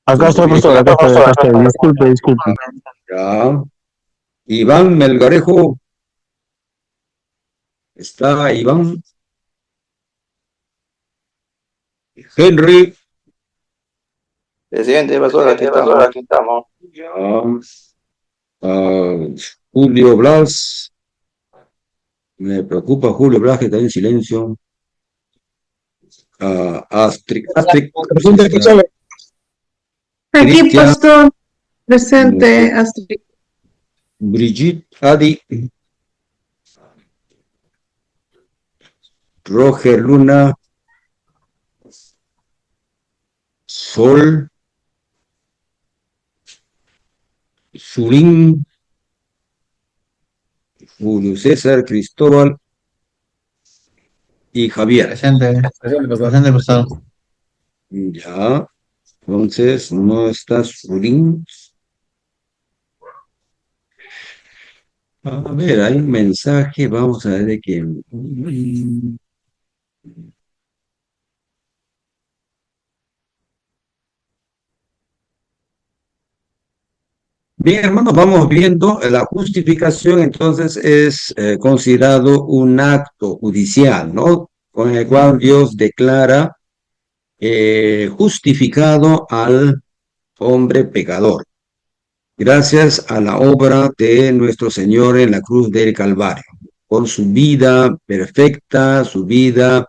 Acá estoy, profesor, acá estoy. Disculpe, disculpe. Ya. Iván Melgarejo. Está Iván. Henry. Presidente, pasó, aquí estamos. Ya. Ah, Julio Blas. Me preocupa Julio Blas, que está en silencio. Astrid. Presente, profesor. Aquí, Cristian. pastor, presente, Astrid. Brigitte. Adi. Roger Luna. Sol. Surín. Julio César, Cristóbal y Javier. Presente, profesor. Ya, entonces no está Surín. A ver, hay un mensaje, vamos a ver de quién. Bien, hermanos, vamos viendo la justificación, entonces es considerado un acto judicial, ¿no? Con el cual Dios declara justificado al hombre pecador, gracias a la obra de nuestro Señor en la cruz del Calvario, por su vida perfecta, su vida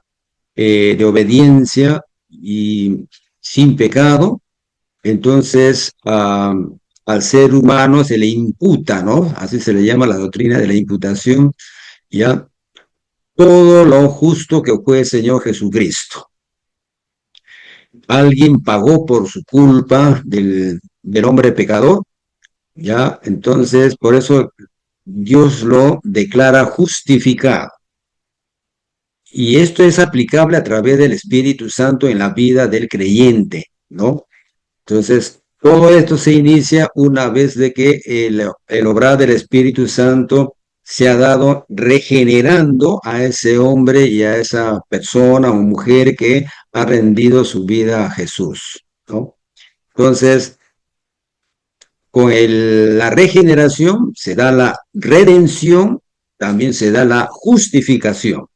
de obediencia y sin pecado. Entonces, al ser humano se le imputa, ¿no? Así se le llama la doctrina de la imputación, ya todo lo justo que fue el Señor Jesucristo. Alguien pagó por su culpa del hombre pecador, ya, entonces por eso Dios lo declara justificado. Y esto es aplicable a través del Espíritu Santo en la vida del creyente, ¿no? Entonces, todo esto se inicia una vez de que el obrar del Espíritu Santo se ha dado regenerando a ese hombre y a esa persona o mujer que ha rendido su vida a Jesús, ¿no? Entonces, con la regeneración se da la redención, también se da la justificación.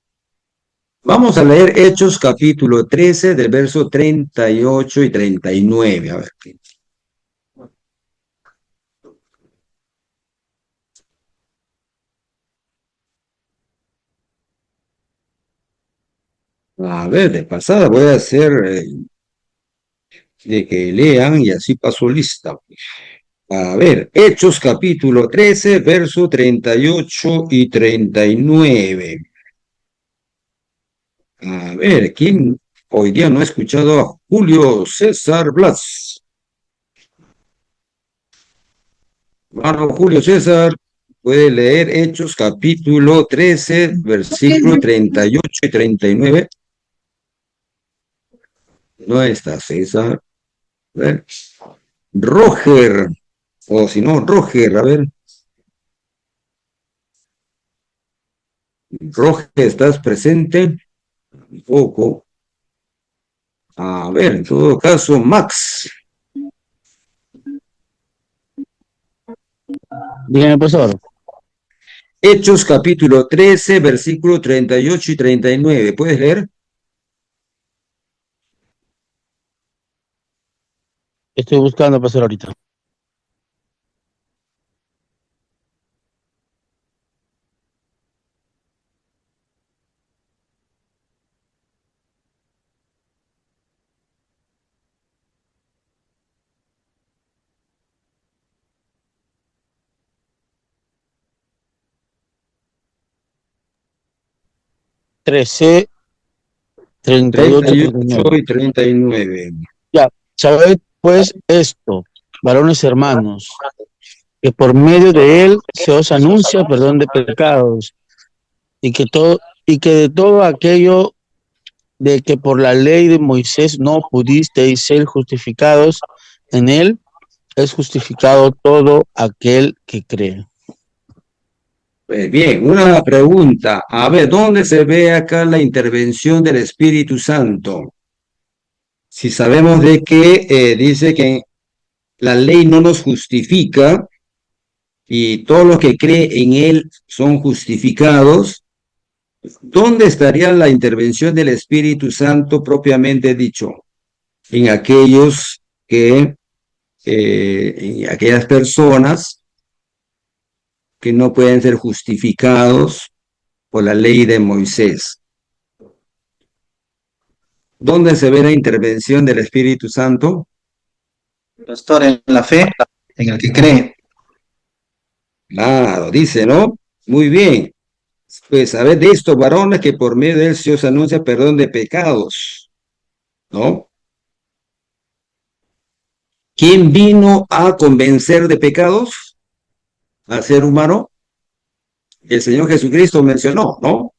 Vamos a leer Hechos capítulo 13 del verso 38 y 39. A ver. A ver, de pasada voy a hacer de que lean y así paso lista. A ver, Hechos capítulo 13, verso 38 y 39. A ver, ¿quién hoy día no ha escuchado a Julio César Blas? Hermano Julio César, puede leer Hechos capítulo 13, versículo 38 y 39. No está César. A ver. Roger, o si no, Roger, a ver. Roger, ¿estás presente? Un poco. A ver, en todo caso, Max. Dígame, profesor. Hechos capítulo 13, versículo 38 y 39. ¿Puedes leer? Estoy buscando, profesor, ahorita. Trece, 38, 39. Y 39. Ya, sabed pues esto, varones hermanos, que por medio de él se os anuncia perdón de pecados, y que de todo aquello de que por la ley de Moisés no pudisteis ser justificados, en él es justificado todo aquel que cree. Pues bien, una pregunta. A ver, ¿dónde se ve acá la intervención del Espíritu Santo? Si sabemos de que dice que la ley no nos justifica y todos los que creen en él son justificados, ¿dónde estaría la intervención del Espíritu Santo propiamente dicho? En aquellos que, en aquellas personas que no pueden ser justificados por la ley de Moisés. ¿Dónde se ve la intervención del Espíritu Santo? Pastor, en la fe, en el que cree. Claro, dice, ¿no? Muy bien. Pues sabed de esto, varones, que por medio de él se os anuncia perdón de pecados, ¿no? ¿Quién vino a convencer de pecados al ser humano? El Señor Jesucristo mencionó, ¿no?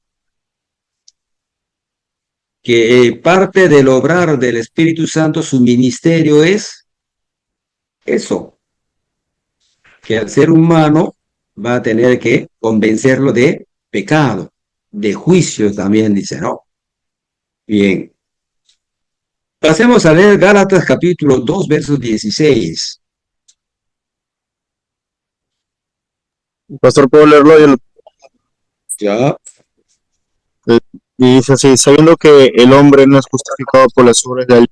Que parte del obrar del Espíritu Santo, su ministerio es eso, que al ser humano va a tener que convencerlo de pecado, de juicio también, dice, ¿no? Bien. Pasemos a leer Gálatas capítulo 2, versos 16. Pastor, ¿puedo leerlo? Ya. Y dice así, sabiendo que el hombre no es justificado por las obras de la ley,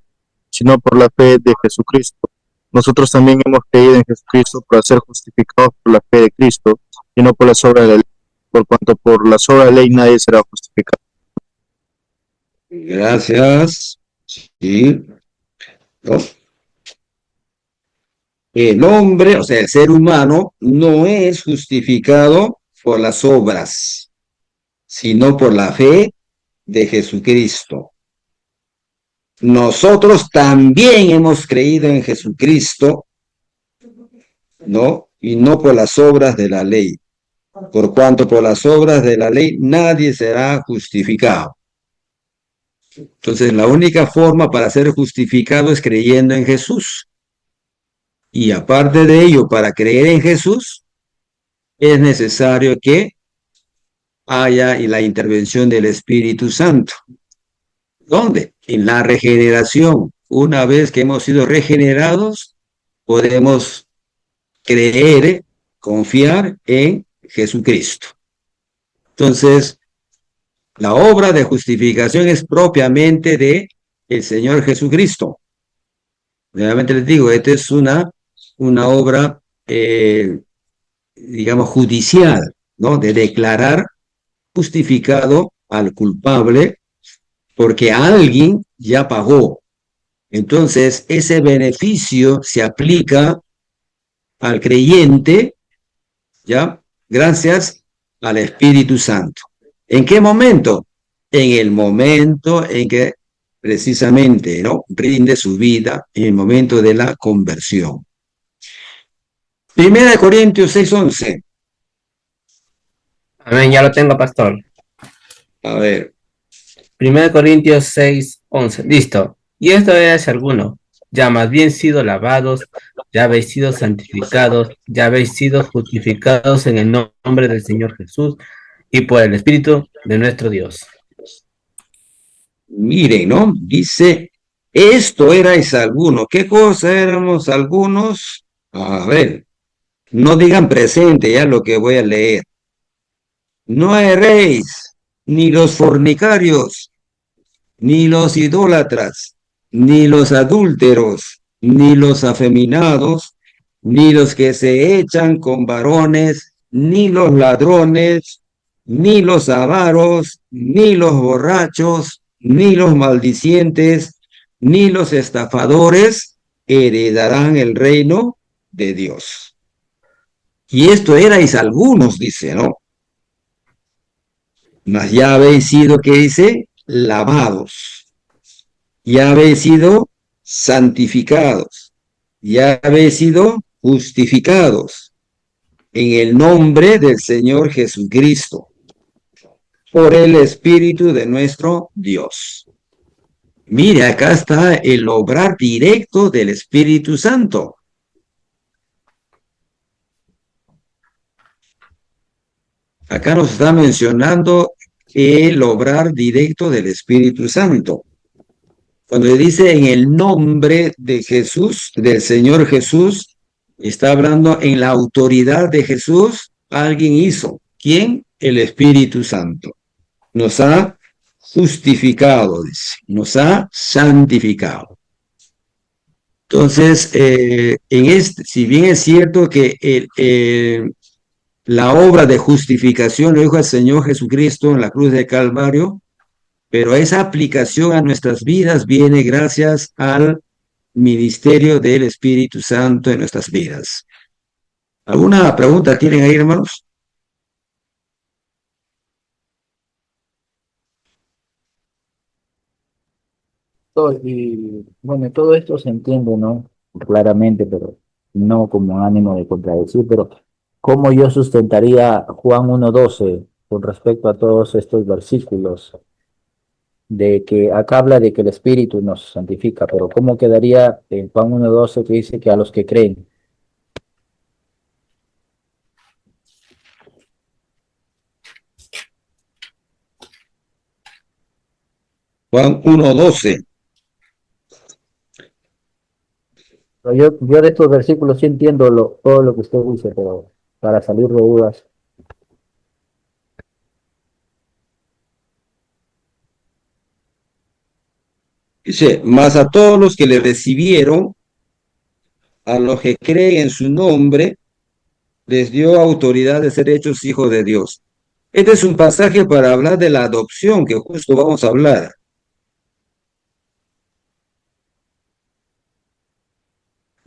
sino por la fe de Jesucristo. Nosotros también hemos creído en Jesucristo para ser justificados por la fe de Cristo, y no por las obras de la ley, por cuanto por las obras de la ley nadie será justificado. Gracias. Sí. ¿No? El hombre, o sea, el ser humano, no es justificado por las obras, sino por la fe de Jesucristo. Nosotros también hemos creído en Jesucristo, ¿no? Y no por las obras de la ley. Por cuanto por las obras de la ley nadie será justificado. Entonces, la única forma para ser justificado es creyendo en Jesús. Y aparte de ello, para creer en Jesús, es necesario que haya la intervención del Espíritu Santo. ¿Dónde? En la regeneración. Una vez que hemos sido regenerados, podemos creer, confiar en Jesucristo. Entonces, la obra de justificación es propiamente de el Señor Jesucristo. Nuevamente les digo, esta es una obra, digamos, judicial, ¿no? De declarar justificado al culpable porque alguien ya pagó. Entonces, ese beneficio se aplica al creyente, ¿ya? Gracias al Espíritu Santo. ¿En qué momento? En el momento en que precisamente, ¿no? Rinde su vida, en el momento de la conversión. 1 Corintios 6:11. Amén, ya lo tengo, pastor. A ver. 1 Corintios 6:11. Listo. Y esto era si alguno, ya más bien sido lavados, ya habéis sido santificados, ya habéis sido justificados en el nombre del Señor Jesús y por el Espíritu de nuestro Dios. Miren, ¿no? Dice, esto erais algunos. ¿Qué cosa éramos algunos? A ver, no digan presente ya lo que voy a leer. No erréis, ni los fornicarios, ni los idólatras, ni los adúlteros, ni los afeminados, ni los que se echan con varones, ni los ladrones, ni los avaros, ni los borrachos, ni los maldicientes, ni los estafadores heredarán el reino de Dios. Y esto erais algunos, dice, ¿no? Mas ya habéis sido, ¿qué dice? Lavados. Ya habéis sido santificados. Ya habéis sido justificados en el nombre del Señor Jesucristo, por el Espíritu de nuestro Dios. Mire, acá está el obrar directo del Espíritu Santo. Acá nos está mencionando el obrar directo del Espíritu Santo. Cuando dice en el nombre de Jesús, del Señor Jesús, está hablando en la autoridad de Jesús, alguien hizo. ¿Quién? El Espíritu Santo. Nos ha justificado, dice, nos ha santificado. Entonces, si bien es cierto que la obra de justificación lo dijo el Señor Jesucristo en la cruz de Calvario, pero esa aplicación a nuestras vidas viene gracias al ministerio del Espíritu Santo en nuestras vidas. ¿Alguna pregunta tienen ahí, hermanos? Y bueno, todo esto se entiende, ¿no? Claramente, pero no como ánimo de contradecir, pero ¿cómo yo sustentaría Juan 1:12 con respecto a todos estos versículos de que acá habla de que el Espíritu nos santifica, pero ¿cómo quedaría en Juan 1:12 que dice que a los que creen? Juan 1:12. Pero yo de estos versículos sí entiendo todo lo que usted dice, pero para salir de dudas. Dice, mas a todos los que le recibieron, a los que creen en su nombre, les dio autoridad de ser hechos hijos de Dios. Este es un pasaje para hablar de la adopción, que justo vamos a hablar.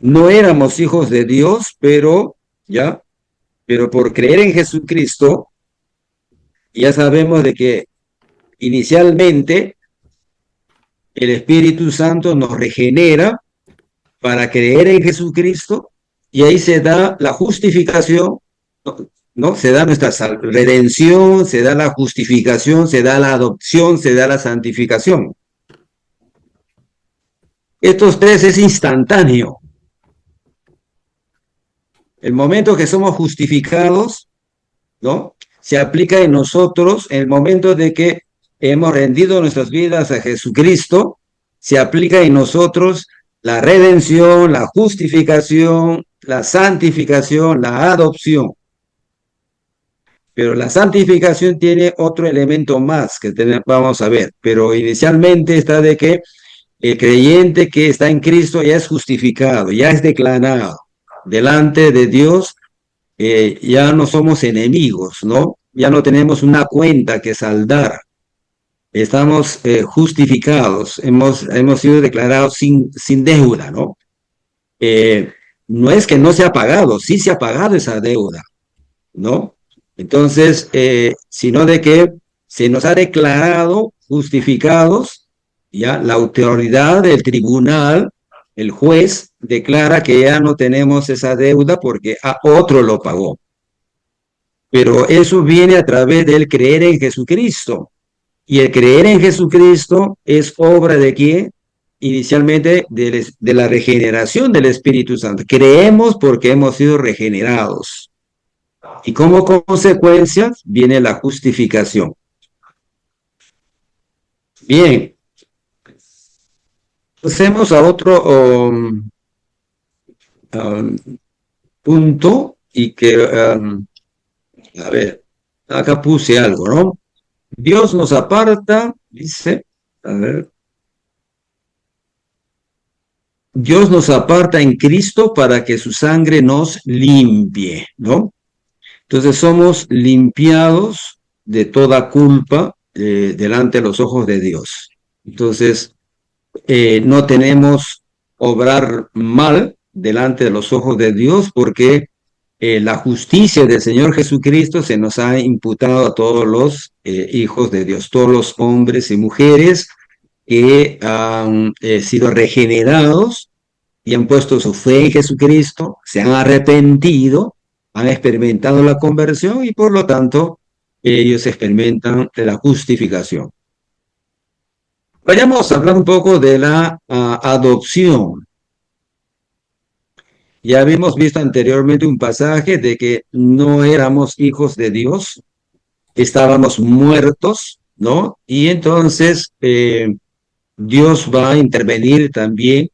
No éramos hijos de Dios, pero por creer en Jesucristo, ya sabemos de que inicialmente el Espíritu Santo nos regenera para creer en Jesucristo y ahí se da la justificación, ¿no? Se da nuestra redención, se da la justificación, se da la adopción, se da la santificación. Estos tres es instantáneo. El momento que somos justificados, ¿no? Se aplica en nosotros en el momento de que hemos rendido nuestras vidas a Jesucristo, se aplica en nosotros la redención, la justificación, la santificación, la adopción. Pero la santificación tiene otro elemento más que vamos a ver, pero inicialmente está de que el creyente que está en Cristo ya es justificado, ya es declarado delante de Dios, ya no somos enemigos, ¿no? Ya no tenemos una cuenta que saldar. Estamos justificados, hemos sido declarados sin deuda, ¿no? No es que no se ha pagado, sí se ha pagado esa deuda, ¿no? Entonces, sino de que se nos ha declarado justificados, ya la autoridad del tribunal, el juez, declara que ya no tenemos esa deuda porque a otro lo pagó. Pero eso viene a través del creer en Jesucristo. Y el creer en Jesucristo es obra de quién? Inicialmente de la regeneración del Espíritu Santo. Creemos porque hemos sido regenerados. Y como consecuencia viene la justificación. Bien. Pasemos a otro punto y que, a ver, acá puse algo, ¿no? Dios nos aparta, dice, a ver, Dios nos aparta en Cristo para que su sangre nos limpie, ¿no? Entonces somos limpiados de toda culpa delante de los ojos de Dios. Entonces, no tenemos obrar mal delante de los ojos de Dios porque la justicia del Señor Jesucristo se nos ha imputado a todos los hijos de Dios, todos los hombres y mujeres que han sido regenerados y han puesto su fe en Jesucristo, se han arrepentido, han experimentado la conversión y por lo tanto ellos experimentan la justificación. Vayamos a hablar un poco de la adopción. Ya habíamos visto anteriormente un pasaje de que no éramos hijos de Dios, estábamos muertos, ¿no? Y entonces Dios va a intervenir también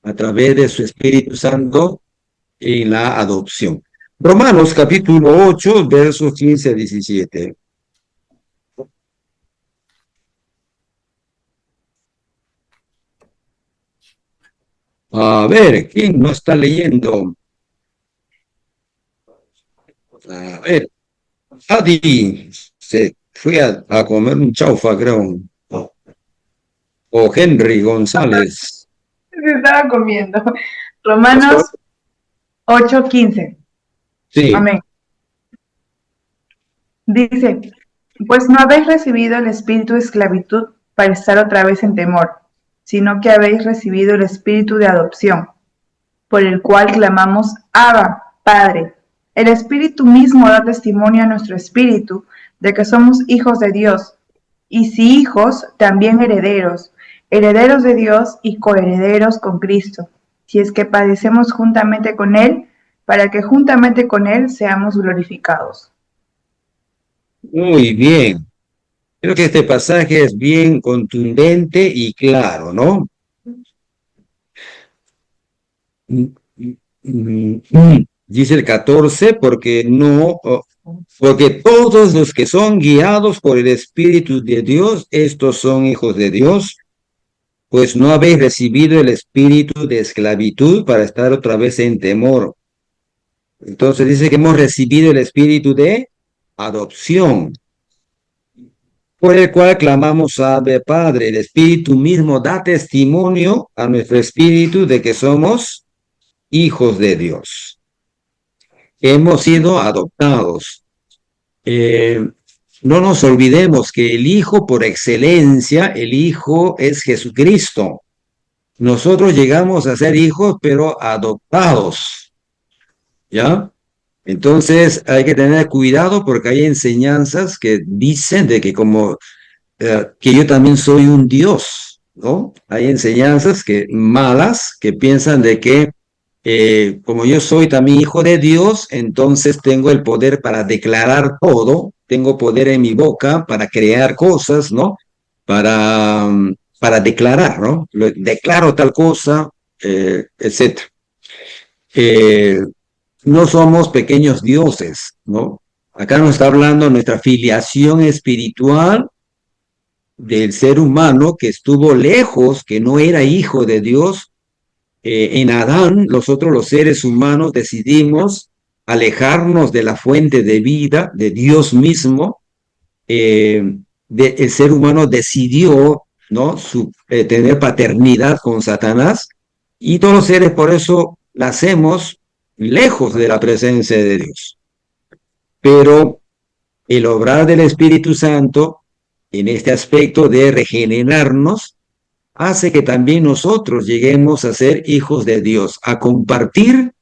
a través de su Espíritu Santo en la adopción. Romanos capítulo 8, versos 15 a 17. A ver, ¿quién no está leyendo? A ver, Adi se fue a comer un chaufa, creo. O Henry González. Se estaba comiendo. Romanos 8:15. Sí. Amén. Dice, pues no habéis recibido el espíritu de esclavitud para estar otra vez en temor, sino que habéis recibido el espíritu de adopción, por el cual clamamos, Abba, Padre. El espíritu mismo da testimonio a nuestro espíritu de que somos hijos de Dios, y si hijos, también herederos, herederos de Dios y coherederos con Cristo, si es que padecemos juntamente con Él, para que juntamente con Él seamos glorificados. Muy bien. Creo que este pasaje es bien contundente y claro, ¿no? Dice el 14, porque todos los que son guiados por el Espíritu de Dios, estos son hijos de Dios, pues no habéis recibido el espíritu de esclavitud para estar otra vez en temor. Entonces dice que hemos recibido el espíritu de adopción, por el cual clamamos Abba, Padre. El Espíritu mismo da testimonio a nuestro espíritu de que somos hijos de Dios. Hemos sido adoptados. No nos olvidemos que el Hijo por excelencia, el Hijo es Jesucristo. Nosotros llegamos a ser hijos, pero adoptados. ¿Ya? Entonces hay que tener cuidado porque hay enseñanzas que dicen de que que yo también soy un Dios, ¿no? Hay enseñanzas malas que piensan de que como yo soy también hijo de Dios, entonces tengo el poder para declarar todo, tengo poder en mi boca para crear cosas, ¿no? Para declarar, ¿no? Declaro tal cosa, etc. No somos pequeños dioses, ¿no? Acá nos está hablando nuestra filiación espiritual del ser humano que estuvo lejos, que no era hijo de Dios. En Adán, nosotros los seres humanos decidimos alejarnos de la fuente de vida, de Dios mismo. El ser humano decidió, ¿no? Tener paternidad con Satanás, y todos los seres por eso nacemos lejos de la presencia de Dios. Pero el obrar del Espíritu Santo en este aspecto de regenerarnos hace que también nosotros lleguemos a ser hijos de Dios, a compartir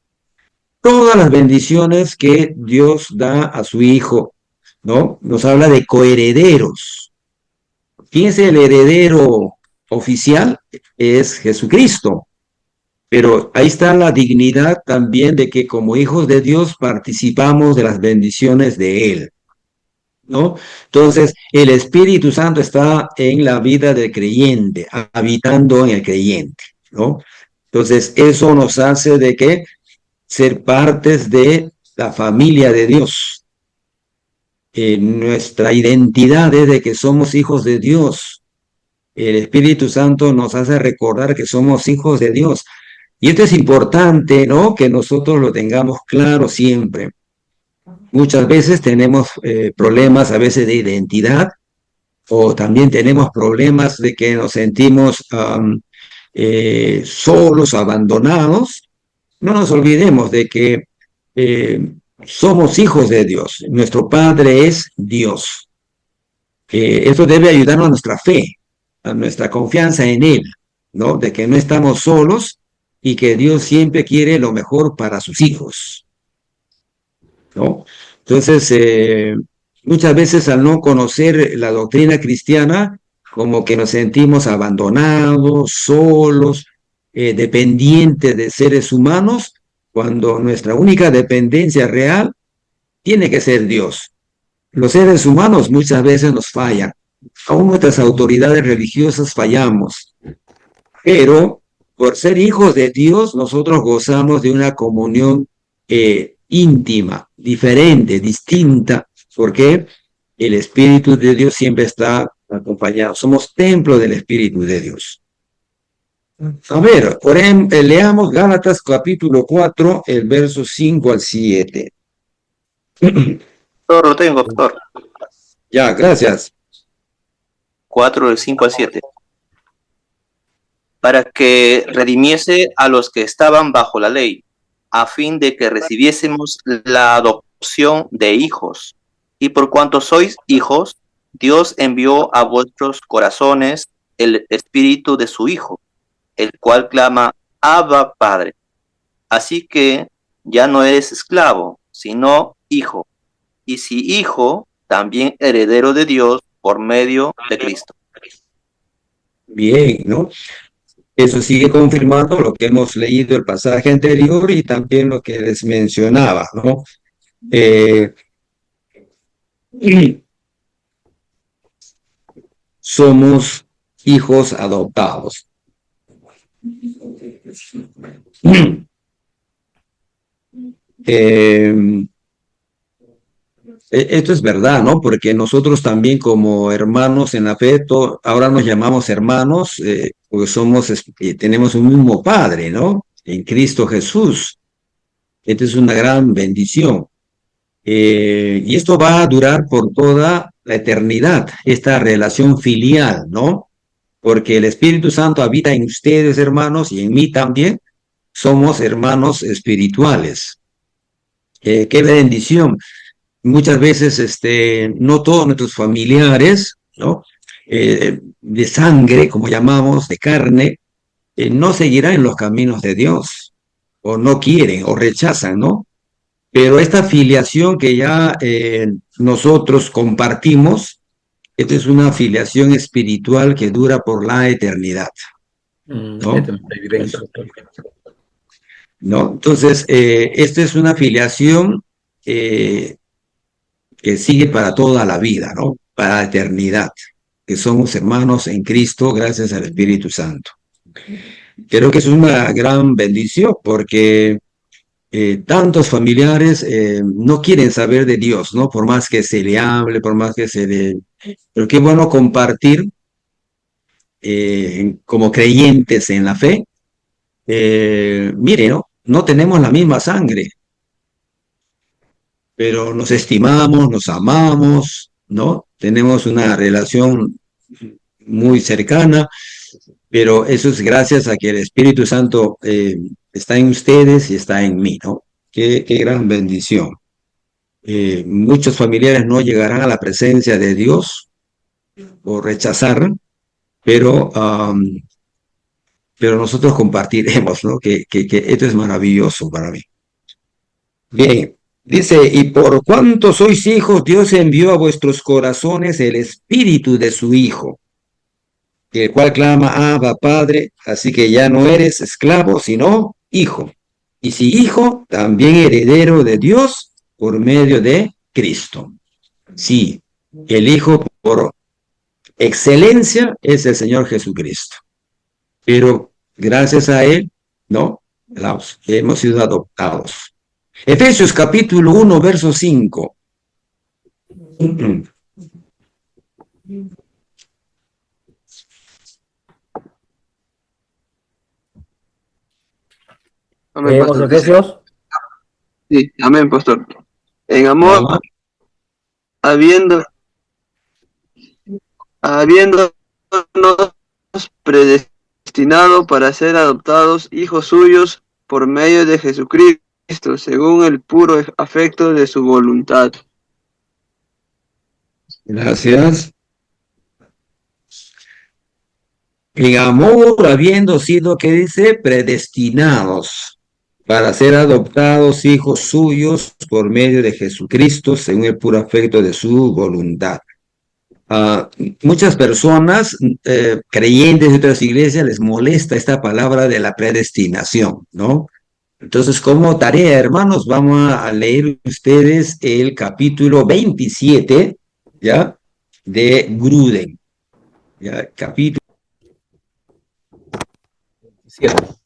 todas las bendiciones que Dios da a su Hijo, ¿no? Nos habla de coherederos. ¿Quién es el heredero oficial? Es Jesucristo. Pero ahí está la dignidad también de que como hijos de Dios participamos de las bendiciones de Él, ¿no? Entonces, el Espíritu Santo está en la vida del creyente, habitando en el creyente, ¿no? Entonces, eso nos hace de que ser partes de la familia de Dios. Nuestra identidad es de que somos hijos de Dios. El Espíritu Santo nos hace recordar que somos hijos de Dios. Y esto es importante, ¿no? Que nosotros lo tengamos claro siempre. Muchas veces tenemos problemas a veces de identidad, o también tenemos problemas de que nos sentimos solos, abandonados. No nos olvidemos de que somos hijos de Dios. Nuestro Padre es Dios. Esto debe ayudarnos a nuestra fe, a nuestra confianza en Él, ¿no? De que no estamos solos y que Dios siempre quiere lo mejor para sus hijos, ¿no? Entonces, muchas veces al no conocer la doctrina cristiana, como que nos sentimos abandonados, solos, dependientes de seres humanos, cuando nuestra única dependencia real tiene que ser Dios. Los seres humanos muchas veces nos fallan, aún nuestras autoridades religiosas fallamos, pero por ser hijos de Dios, nosotros gozamos de una comunión íntima, diferente, distinta, porque el Espíritu de Dios siempre está acompañado. Somos templo del Espíritu de Dios. A ver, leamos Gálatas capítulo 4, el verso 5 al 7. Todo lo tengo, pastor. Ya, gracias. 4 del 5 al 7. Para que redimiese a los que estaban bajo la ley, a fin de que recibiésemos la adopción de hijos. Y por cuanto sois hijos, Dios envió a vuestros corazones el espíritu de su Hijo, el cual clama, Abba, Padre. Así que ya no eres esclavo, sino hijo. Y si hijo, también heredero de Dios por medio de Cristo. Bien, ¿no? Eso sigue confirmando lo que hemos leído el pasaje anterior y también lo que les mencionaba, ¿no? Somos hijos adoptados. Esto es verdad, ¿no? Porque nosotros también como hermanos en la fe, ahora nos llamamos hermanos, porque tenemos un mismo Padre, ¿no? En Cristo Jesús. Esta es una gran bendición. Y esto va a durar por toda la eternidad, esta relación filial, ¿no? Porque el Espíritu Santo habita en ustedes, hermanos, y en mí también. Somos hermanos espirituales. Qué bendición. Muchas veces, no todos nuestros familiares, ¿no? De sangre, como llamamos, de carne, no seguirán en los caminos de Dios, o no quieren, o rechazan, ¿no? Pero esta filiación que ya nosotros compartimos, esta es una filiación espiritual que dura por la eternidad, ¿no? ¿No? Entonces, esta es una filiación que sigue para toda la vida, ¿no? Para la eternidad, que somos hermanos en Cristo gracias al Espíritu Santo. Creo que es una gran bendición porque tantos familiares no quieren saber de Dios, ¿no? Por más que se le hable, por más que se le... Pero qué bueno compartir como creyentes en la fe. Mire, ¿no? No tenemos la misma sangre, pero nos estimamos, nos amamos, ¿no? Tenemos una relación muy cercana, pero eso es gracias a que el Espíritu Santo está en ustedes y está en mí, ¿no? Qué gran bendición. Muchos familiares no llegarán a la presencia de Dios o rechazar, pero nosotros compartiremos, ¿no? Que esto es maravilloso para mí. Bien, dice, y por cuanto sois hijos, Dios envió a vuestros corazones el espíritu de su Hijo, el cual clama, Abba, Padre, así que ya no eres esclavo, sino hijo. Y si hijo, también heredero de Dios por medio de Cristo. Sí, el Hijo por excelencia es el Señor Jesucristo. Pero gracias a Él, ¿no? Hemos sido adoptados. Efesios capítulo 1, verso 5. Amén, ¿Leemos pastor. Efesios? Sí, amén, pastor. En amor, habiéndonos predestinado para ser adoptados hijos suyos por medio de Jesucristo, según el puro afecto de su voluntad. Gracias. En amor, habiendo sido, ¿qué dice? Predestinados para ser adoptados hijos suyos por medio de Jesucristo, según el puro afecto de su voluntad. Muchas personas creyentes de otras iglesias les molesta esta palabra de la predestinación, ¿no? Entonces, como tarea, hermanos, vamos a leer ustedes el capítulo 27, ¿ya? de Gruden. Ya, capítulo. Cierto.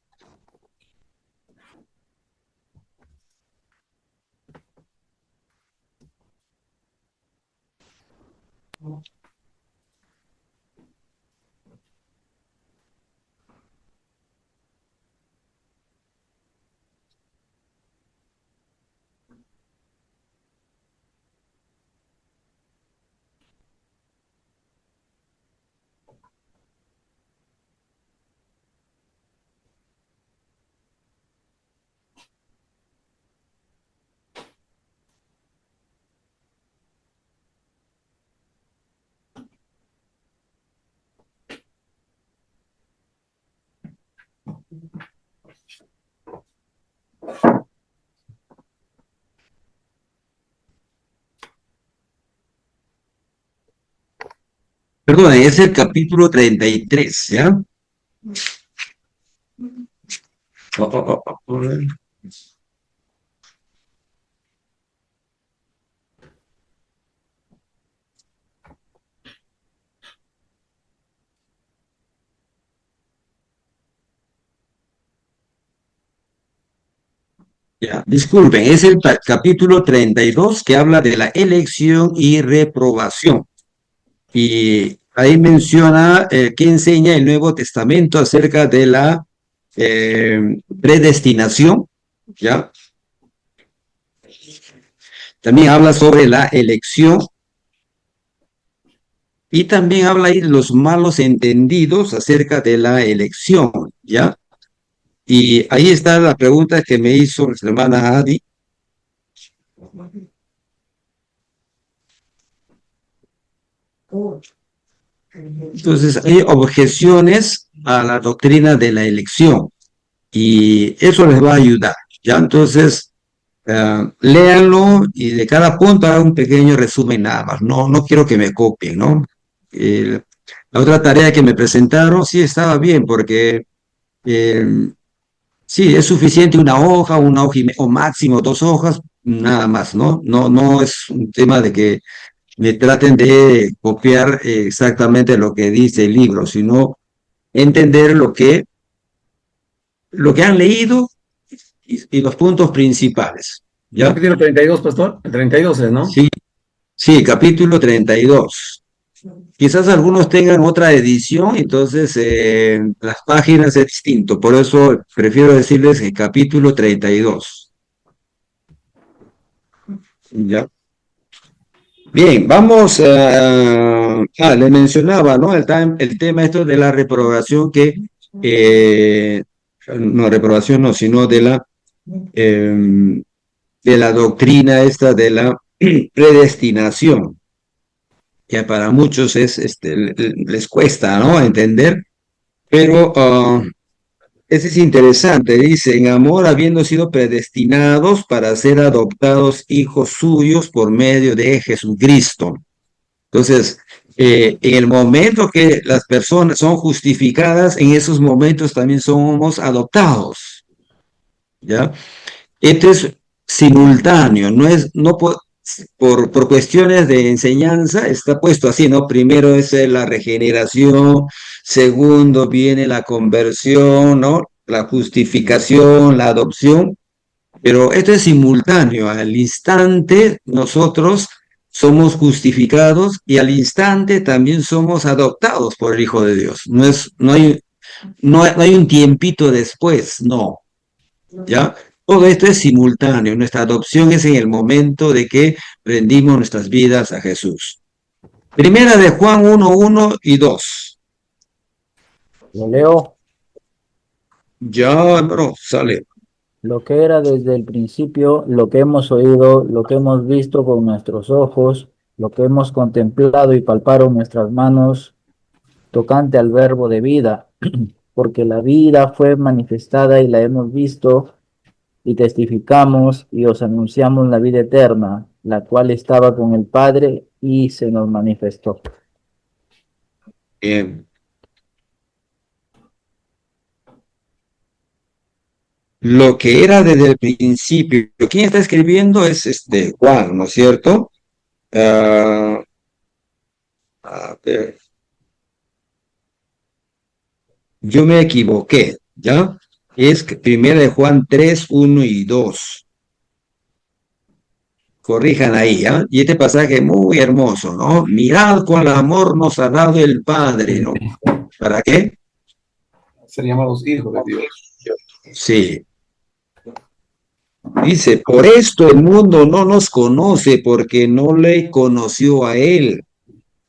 Perdón, es el capítulo 33, ¿ya? Oh. Ya, disculpen, es el capítulo 32 que habla de la elección y reprobación. Y ahí menciona que enseña el Nuevo Testamento acerca de la predestinación, ¿ya? También habla sobre la elección y también habla ahí de los malos entendidos acerca de la elección, ¿ya? Y ahí está la pregunta que me hizo la hermana Adi. Entonces, hay objeciones a la doctrina de la elección y eso les va a ayudar, ¿ya? Entonces, léanlo y de cada punto hagan un pequeño resumen nada más. No quiero que me copien, ¿no? La otra tarea que me presentaron sí estaba bien porque sí, es suficiente una hoja o máximo 2 hojas, nada más, ¿no? No es un tema de que me traten de copiar exactamente lo que dice el libro, sino entender lo que han leído y los puntos principales. ¿Ya? Capítulo 32, pastor. El 32 es, ¿no? Sí, capítulo 32. Quizás algunos tengan otra edición, entonces las páginas es distinto. Por eso prefiero decirles el capítulo 32. ¿Ya? Bien, vamos le mencionaba, ¿no? El tema esto de la reprobación no, reprobación no, sino de la doctrina esta de la predestinación, que para muchos les cuesta, ¿no? Entender, pero ese es interesante, dice, en amor habiendo sido predestinados para ser adoptados hijos suyos por medio de Jesucristo. Entonces, en el momento que las personas son justificadas, en esos momentos también somos adoptados, ¿ya? Esto es simultáneo, no por cuestiones de enseñanza está puesto así, ¿no? Primero es la regeneración, segundo viene la conversión, ¿no? La justificación, la adopción, pero esto es simultáneo, al instante nosotros somos justificados y al instante también somos adoptados por el Hijo de Dios. No hay un tiempito después, no, ¿ya? Todo esto es simultáneo. Nuestra adopción es en el momento de que rendimos nuestras vidas a Jesús. Primera de Juan 1:1 y 2. Lo leo. Ya, bro, sale. Lo que era desde el principio, lo que hemos oído, lo que hemos visto con nuestros ojos, lo que hemos contemplado y palparon nuestras manos, tocante al verbo de vida, porque la vida fue manifestada y la hemos visto y testificamos y os anunciamos la vida eterna, la cual estaba con el Padre y se nos manifestó. Bien. Lo que era desde el principio. ¿Quién está escribiendo? Es Juan, ¿no es cierto? A ver, yo me equivoqué, ¿ya? Es que 1 Juan 3, 1 y 2. Corrijan ahí, ¿ah? Y este pasaje es muy hermoso, ¿no? Mirad cuál amor nos ha dado el Padre, ¿no? ¿Para qué? Ser llamados hijos de Dios. Sí. Dice, por esto el mundo no nos conoce porque no le conoció a Él.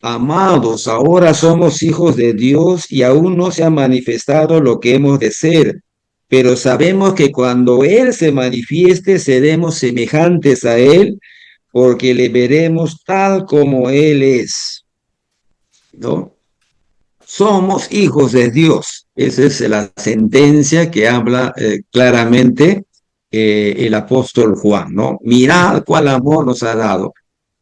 Amados, ahora somos hijos de Dios y aún no se ha manifestado lo que hemos de ser, pero sabemos que cuando Él se manifieste seremos semejantes a Él porque le veremos tal como Él es, ¿no? Somos hijos de Dios. Esa es la sentencia que habla claramente el apóstol Juan, ¿no? Mirad cuál amor nos ha dado.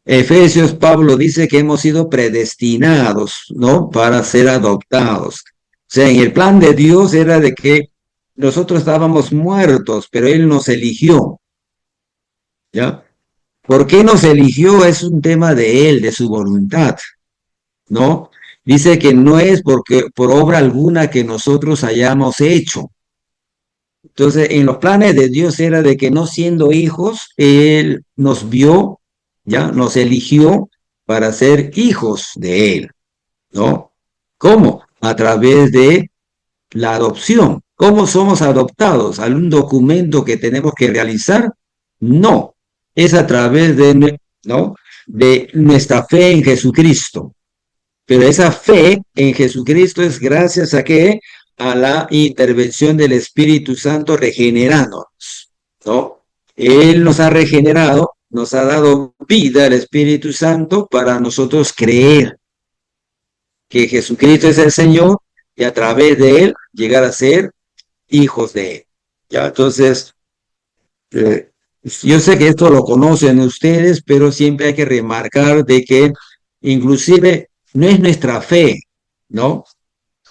Efesios, Pablo dice que hemos sido predestinados, ¿no? Para ser adoptados. O sea, en el plan de Dios era de que nosotros estábamos muertos, pero Él nos eligió, ¿ya? ¿Por qué nos eligió? Es un tema de Él, de su voluntad, ¿no? Dice que no es porque por obra alguna que nosotros hayamos hecho. Entonces, en los planes de Dios era de que no siendo hijos, Él nos vio, ya nos eligió para ser hijos de Él, ¿no? ¿Cómo? A través de la adopción. ¿Cómo somos adoptados? ¿Algún documento que tenemos que realizar? No, es a través de, ¿no? de nuestra fe en Jesucristo. Pero esa fe en Jesucristo es gracias a qué? A la intervención del Espíritu Santo regenerándonos, ¿no? Él nos ha regenerado, nos ha dado vida al Espíritu Santo para nosotros creer que Jesucristo es el Señor y a través de Él llegar a ser hijos de Él. Ya, entonces, yo sé que esto lo conocen ustedes, pero siempre hay que remarcar de que inclusive no es nuestra fe, ¿no?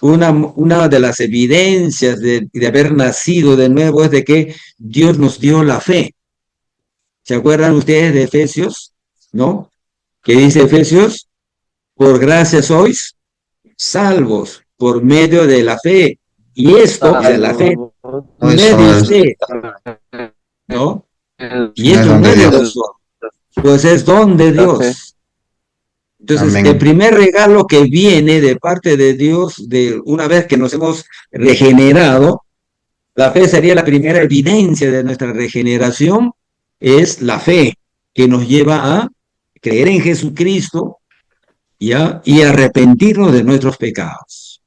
Una de las evidencias de haber nacido de nuevo es de que Dios nos dio la fe. ¿Se acuerdan ustedes de Efesios? ¿No? Que dice Efesios, por gracia sois salvos por medio de la fe. Y esto, o sea, la fe, no es de usted, ¿no? Y esto no es de nosotros, pues es don de Dios. Entonces, Amén. el primer regalo que viene de parte de Dios, de una vez que nos hemos regenerado, la fe sería la primera evidencia de nuestra regeneración, es la fe que nos lleva a creer en Jesucristo ¿ya? Y arrepentirnos de nuestros pecados.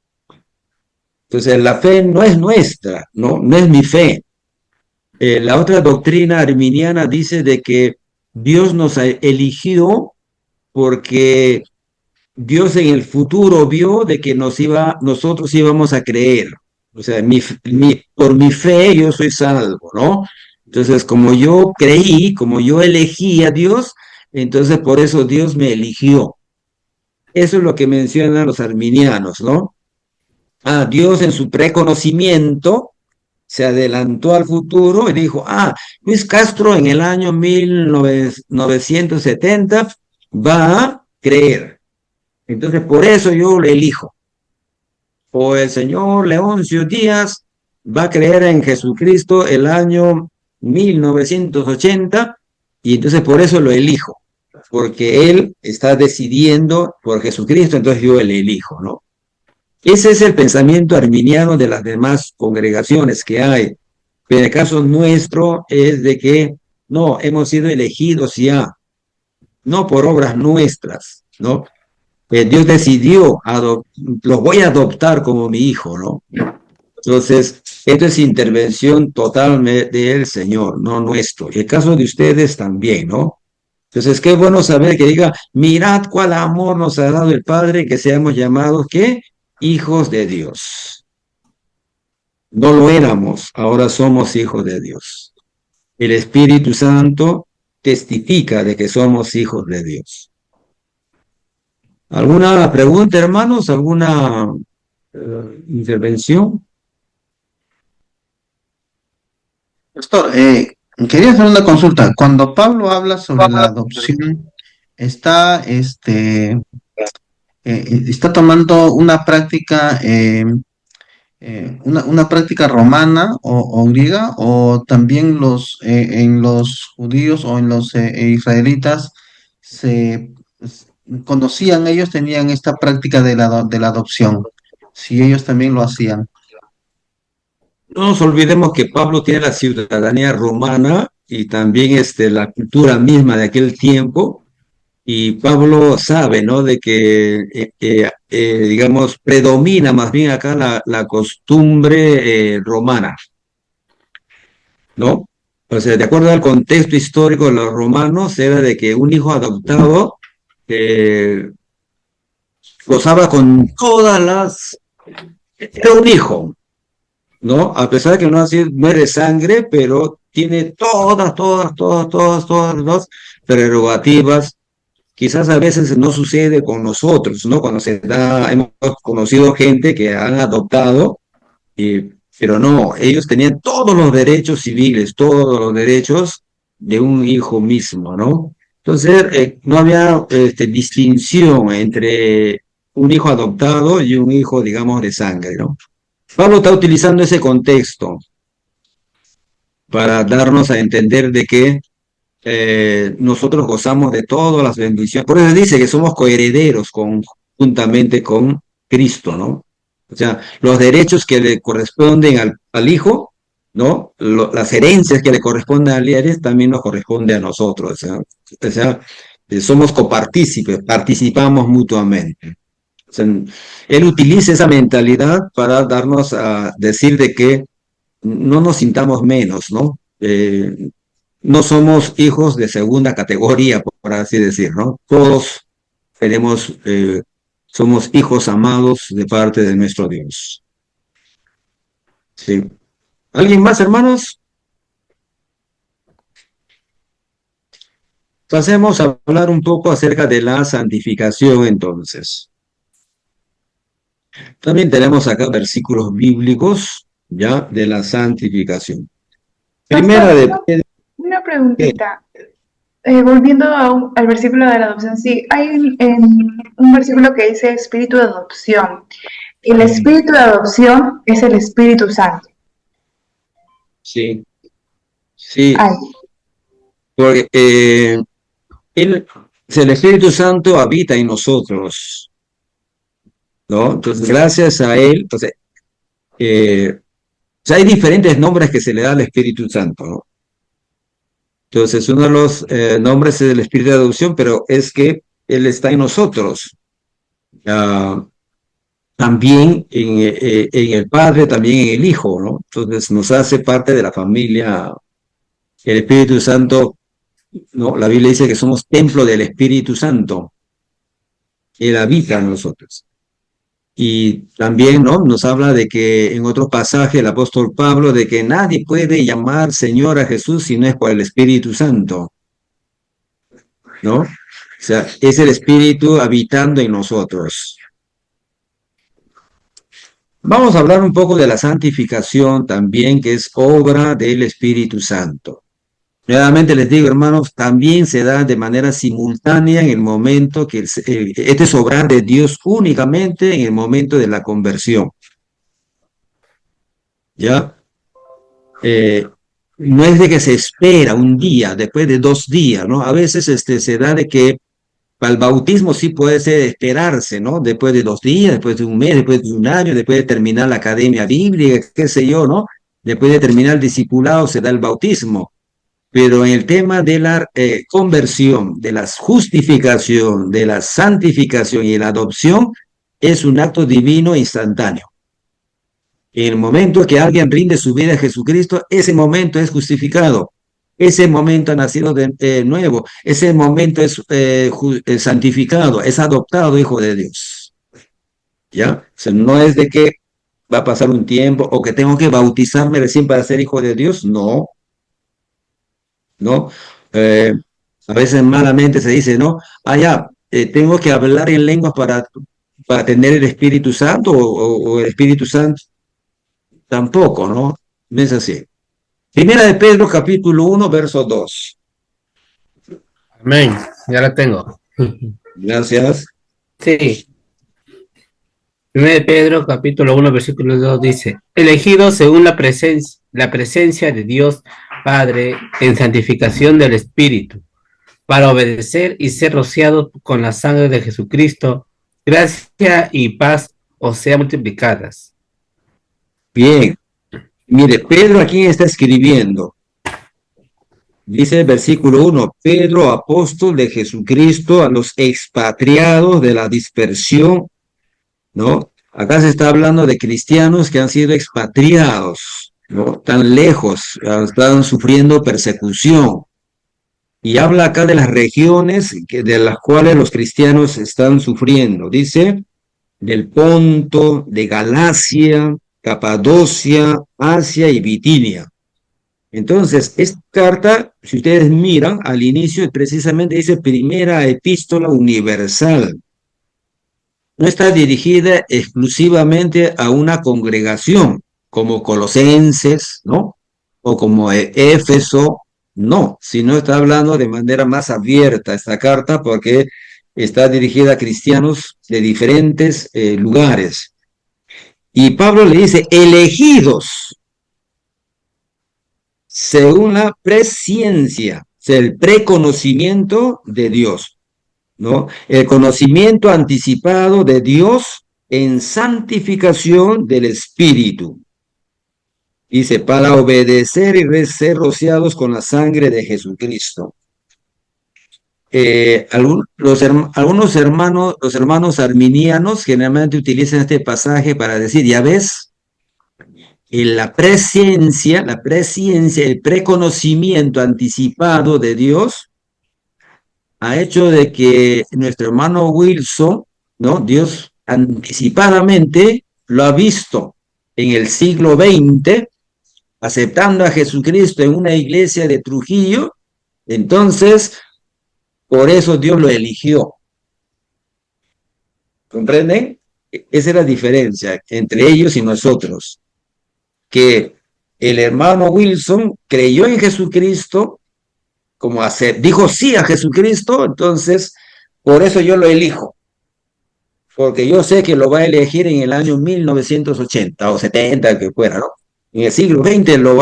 Entonces, la fe no es nuestra, no es mi fe. La otra doctrina arminiana dice de que Dios nos eligió porque Dios en el futuro vio de que nosotros íbamos a creer. O sea, por mi fe yo soy salvo, ¿no? Entonces, como yo creí, como yo elegí a Dios, entonces por eso Dios me eligió. Eso es lo que mencionan los arminianos, ¿no? Dios en su preconocimiento se adelantó al futuro y dijo, Luis Castro en el año 1970 va a creer. Entonces, por eso yo le elijo. O el señor Leoncio Díaz va a creer en Jesucristo el año 1980 y entonces por eso lo elijo. Porque él está decidiendo por Jesucristo, entonces yo le elijo, ¿no? Ese es el pensamiento arminiano de las demás congregaciones que hay. Pero en el caso nuestro es de que no, hemos sido elegidos ya, no por obras nuestras, ¿no? Dios decidió, los voy a adoptar como mi hijo, ¿no? Entonces, esto es intervención total del Señor, no nuestro. Y el caso de ustedes también, ¿no? Entonces, qué bueno saber que diga, mirad cuál amor nos ha dado el Padre, que seamos llamados, ¿qué? Hijos de Dios. No lo éramos, ahora somos hijos de Dios. El Espíritu Santo testifica de que somos hijos de Dios. ¿Alguna pregunta, hermanos? ¿Alguna intervención? Pastor, quería hacer una consulta. Cuando Pablo habla sobre la adopción, está está tomando una práctica, una práctica romana o griega, o también en los judíos o en los israelitas se conocían, ellos tenían esta práctica de la adopción, si ellos también lo hacían. No nos olvidemos que Pablo tiene la ciudadanía romana y también la cultura misma de aquel tiempo, y Pablo sabe, ¿no? De que, digamos, predomina más bien acá la costumbre romana, ¿no? O sea, de acuerdo al contexto histórico de los romanos, era de que un hijo adoptado eh, gozaba con todas las... Era un hijo, ¿no? A pesar de que no es de sangre, pero tiene todas las prerrogativas. Quizás a veces no sucede con nosotros, ¿no? Cuando hemos conocido gente que han adoptado, pero no, ellos tenían todos los derechos civiles, todos los derechos de un hijo mismo, ¿no? Entonces, no había distinción entre un hijo adoptado y un hijo, digamos, de sangre, ¿no? Pablo está utilizando ese contexto para darnos a entender de que nosotros gozamos de todas las bendiciones. Por eso dice que somos coherederos juntamente con Cristo, ¿no? O sea, los derechos que le corresponden al Hijo, ¿no? Las herencias que le corresponden al Hijo también nos corresponde a nosotros. O sea, somos copartícipes, participamos mutuamente. O sea, él utiliza esa mentalidad para darnos a decir de que no nos sintamos menos, ¿no? No somos hijos de segunda categoría, por así decir, ¿no? Todos tenemos, somos hijos amados de parte de nuestro Dios. Sí. ¿Alguien más, hermanos? Pasemos a hablar un poco acerca de la santificación, entonces. También tenemos acá versículos bíblicos, ya, de la santificación. Primera de Pedro. Una preguntita. Volviendo al versículo de la adopción, sí, hay un versículo que dice espíritu de adopción. El espíritu de adopción es el Espíritu Santo. Sí, sí. Ay. Porque el Espíritu Santo habita en nosotros, ¿no? Entonces, gracias a él, entonces, o sea, hay diferentes nombres que se le da al Espíritu Santo, ¿no? Entonces, uno de los nombres es el Espíritu de adopción, pero es que él está en nosotros. También en el Padre, también en el Hijo, ¿no? Entonces, nos hace parte de la familia. El Espíritu Santo, ¿no? La Biblia dice que somos templo del Espíritu Santo. Él habita en nosotros. Y también, ¿no? Nos habla de que en otro pasaje el apóstol Pablo, de que nadie puede llamar Señor a Jesús si no es por el Espíritu Santo, ¿no? O sea, es el Espíritu habitando en nosotros. Vamos a hablar un poco de la santificación también, que es obra del Espíritu Santo. Nuevamente les digo, hermanos, también se da de manera simultánea en el momento que este es obrar de Dios únicamente en el momento de la conversión. ¿Ya? No es de que se espera un día, después de 2 días, ¿no? A veces se da de que para el bautismo sí puede ser esperarse, ¿no? Después de 2 días, después de un mes, después de un año, después de terminar la academia bíblica, qué sé yo, ¿no? Después de terminar el discipulado se da el bautismo. Pero en el tema de la conversión, de la justificación, de la santificación y la adopción, es un acto divino instantáneo. En el momento que alguien rinde su vida a Jesucristo, ese momento es justificado. Ese momento ha nacido de nuevo. Ese momento es santificado, es adoptado hijo de Dios. ¿Ya? O sea, no es de que va a pasar un tiempo o que tengo que bautizarme recién para ser hijo de Dios. No. ¿No? A veces malamente se dice, ¿no? Ya, tengo que hablar en lenguas para tener el Espíritu Santo o el Espíritu Santo. Tampoco, ¿no? No es así. Primera de Pedro, capítulo 1, verso 2. Amén. Ya la tengo. Gracias. Sí. 1 de Pedro, capítulo 1, versículo 2 dice, elegidos según la presencia de Dios Padre en santificación del Espíritu, para obedecer y ser rociados con la sangre de Jesucristo, gracia y paz os sean multiplicadas. Bien, mire, Pedro aquí está escribiendo. Dice el versículo 1, Pedro, apóstol de Jesucristo, a los expatriados de la dispersión, ¿no? Acá se está hablando de cristianos que han sido expatriados, ¿no? Tan lejos, están sufriendo persecución. Y habla acá de las regiones de las cuales los cristianos están sufriendo. Dice, del Ponto, de Galacia, Capadocia, Asia y Bitinia. Entonces, esta carta, si ustedes miran, al inicio precisamente dice primera epístola universal. No está dirigida exclusivamente a una congregación, como Colosenses, ¿no? O como Éfeso, no, sino está hablando de manera más abierta esta carta porque está dirigida a cristianos de diferentes lugares. Y Pablo le dice, elegidos según la presciencia, el preconocimiento de Dios, ¿no? El conocimiento anticipado de Dios en santificación del Espíritu. Dice, para obedecer y ser rociados con la sangre de Jesucristo. Algunos hermanos, los hermanos arminianos generalmente utilizan este pasaje para decir, ya ves, la presencia, el preconocimiento anticipado de Dios ha hecho de que nuestro hermano Wilson, ¿no? Dios anticipadamente lo ha visto en el siglo XX, aceptando a Jesucristo en una iglesia de Trujillo, entonces, por eso Dios lo eligió. ¿Comprenden? Esa es la diferencia entre ellos y nosotros. Que el hermano Wilson creyó en Jesucristo, dijo sí a Jesucristo, entonces por eso yo lo elijo, porque yo sé que lo va a elegir en el año 1980 o 70, que fuera, ¿no? En el siglo XX me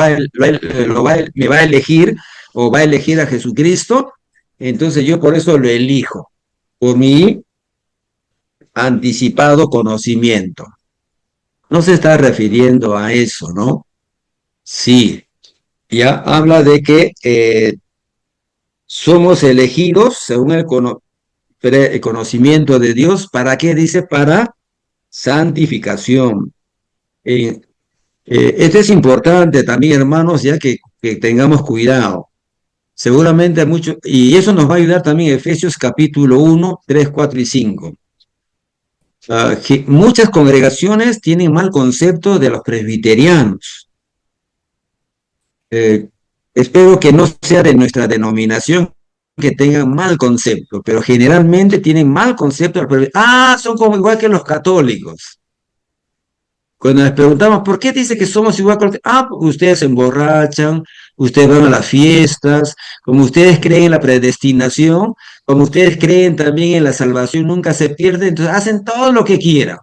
va a elegir o va a elegir a Jesucristo, entonces yo por eso lo elijo, por mi anticipado conocimiento. No se está refiriendo a eso, ¿no? Sí, ya habla de que somos elegidos según el conocimiento de Dios. ¿Para qué? Dice, para santificación. Esto es importante también, hermanos, ya que tengamos cuidado. Seguramente mucho, y eso nos va a ayudar también Efesios capítulo 1, 3, 4 y 5. Muchas congregaciones tienen mal concepto de los presbiterianos. Espero que no sea de nuestra denominación que tengan mal concepto, pero generalmente tienen mal concepto. Son como igual que los católicos. Cuando les preguntamos, ¿por qué dice que somos igual que los católicos? Porque ustedes se emborrachan, ustedes van a las fiestas, como ustedes creen en la predestinación, como ustedes creen también en la salvación, nunca se pierde, entonces hacen todo lo que quieran.